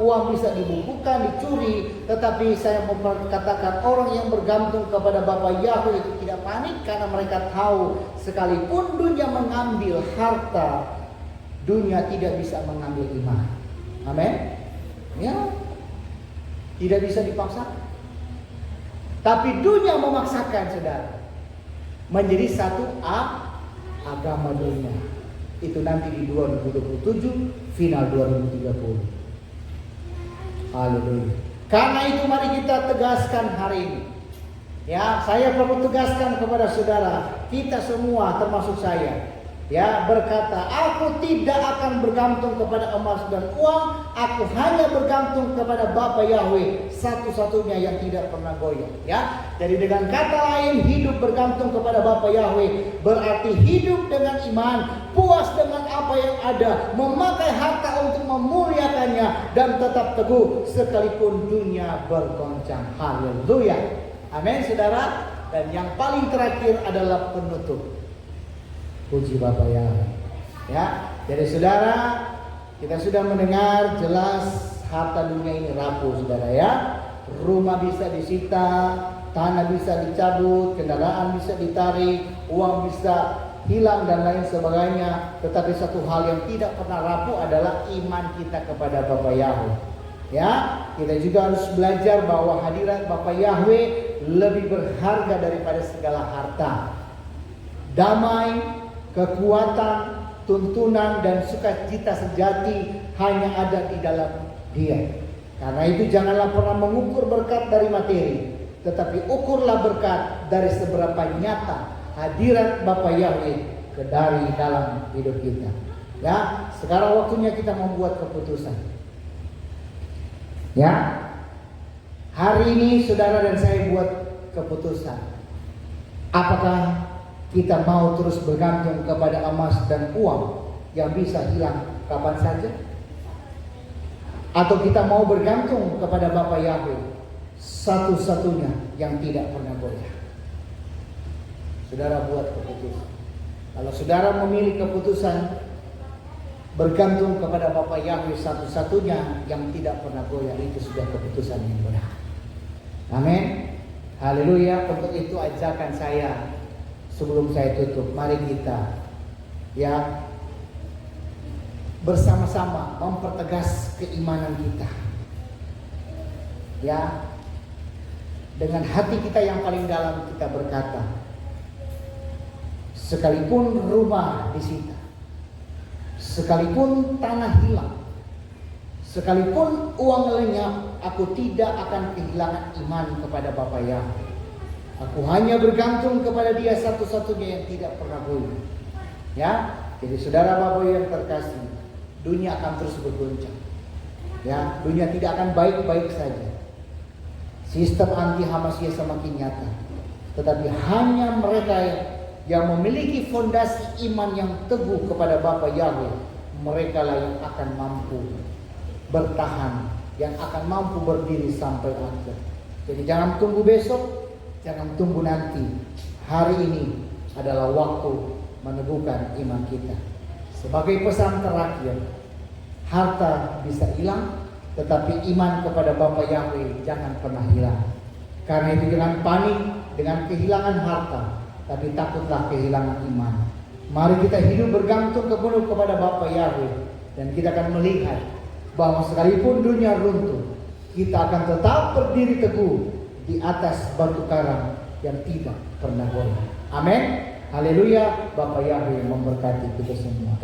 uang bisa dibukukan, dicuri. Tetapi saya mau katakan orang yang bergantung kepada Bapa Yahweh itu tidak panik karena mereka tahu sekalipun dunia mengambil harta, dunia tidak bisa mengambil iman. Amin. Ya, tidak bisa dipaksa. Tapi dunia memaksakan, saudara, menjadi satu agama dunia. Itu nanti di 2027, final 2030. Haleluya. Karena itu mari kita tegaskan hari ini. Ya, saya perlu tegaskan kepada saudara, kita semua termasuk saya, ya, berkata, aku tidak akan bergantung kepada emas dan uang, aku hanya bergantung kepada Bapa Yahweh, satu-satunya yang tidak pernah goyah. Ya, jadi dengan kata lain, hidup bergantung kepada Bapa Yahweh berarti hidup dengan iman, puas dengan apa yang ada, memakai harta untuk memuliakannya, dan tetap teguh sekalipun dunia bergoncang. Haleluya. Amin, saudara. Dan yang paling terakhir adalah penutup. Puji Bapa Yahweh. Ya, jadi saudara, kita sudah mendengar jelas harta dunia ini rapuh, saudara, ya. Rumah bisa disita, tanah bisa dicabut, kendaraan bisa ditarik, uang bisa hilang dan lain sebagainya. Tetapi satu hal yang tidak pernah rapuh adalah iman kita kepada Bapa Yahweh. Ya, kita juga harus belajar bahwa hadirat Bapa Yahweh lebih berharga daripada segala harta. Damai, kekuatan, tuntunan, dan sukacita sejati hanya ada di dalam Dia. Karena itu janganlah pernah mengukur berkat dari materi, tetapi ukurlah berkat dari seberapa nyata hadirat Bapa Yahweh dari dalam hidup kita. Ya, sekarang waktunya kita membuat keputusan. Ya, hari ini saudara dan saya buat keputusan. Apakah kita mau terus bergantung kepada emas dan uang yang bisa hilang kapan saja? Atau kita mau bergantung kepada Bapa Yahweh, satu-satunya yang tidak pernah goyah? Saudara buat keputusan. Kalau saudara memilih keputusan bergantung kepada Bapa Yahweh satu-satunya yang tidak pernah goyah, itu sudah keputusan yang benar. Amin. Haleluya. Untuk itu ajakan saya sebelum saya tutup, mari kita, ya, bersama-sama mempertegas keimanan kita. Ya, dengan hati kita yang paling dalam kita berkata, sekalipun rumah disita, sekalipun tanah hilang, sekalipun uang lenyap, aku tidak akan kehilangan iman kepada Bapa Yahweh. Aku hanya bergantung kepada Dia satu-satunya yang tidak pernah goyah. Ya, jadi saudara Bapak yang terkasih, dunia akan terus bergoncang. Ya, dunia tidak akan baik-baik saja. Sistem anti Hamasiyah semakin nyata. Tetapi hanya mereka yang memiliki fondasi iman yang teguh kepada Bapa Yahweh, mereka lah yang akan mampu bertahan, yang akan mampu berdiri sampai akhir. Jadi jangan tunggu besok, jangan tunggu nanti. Hari ini adalah waktu meneguhkan iman kita. Sebagai pesan terakhir, harta bisa hilang, tetapi iman kepada Bapa Yahweh jangan pernah hilang. Karena itu jangan panik dengan kehilangan harta, tapi takutlah kehilangan iman. Mari kita hidup bergantung penuh kepada Bapa Yahweh, dan kita akan melihat bahwa sekalipun dunia runtuh, kita akan tetap berdiri teguh di atas batu karang yang tidak pernah goyah. Amin. Haleluya. Bapa Yahweh memberkati kita semua.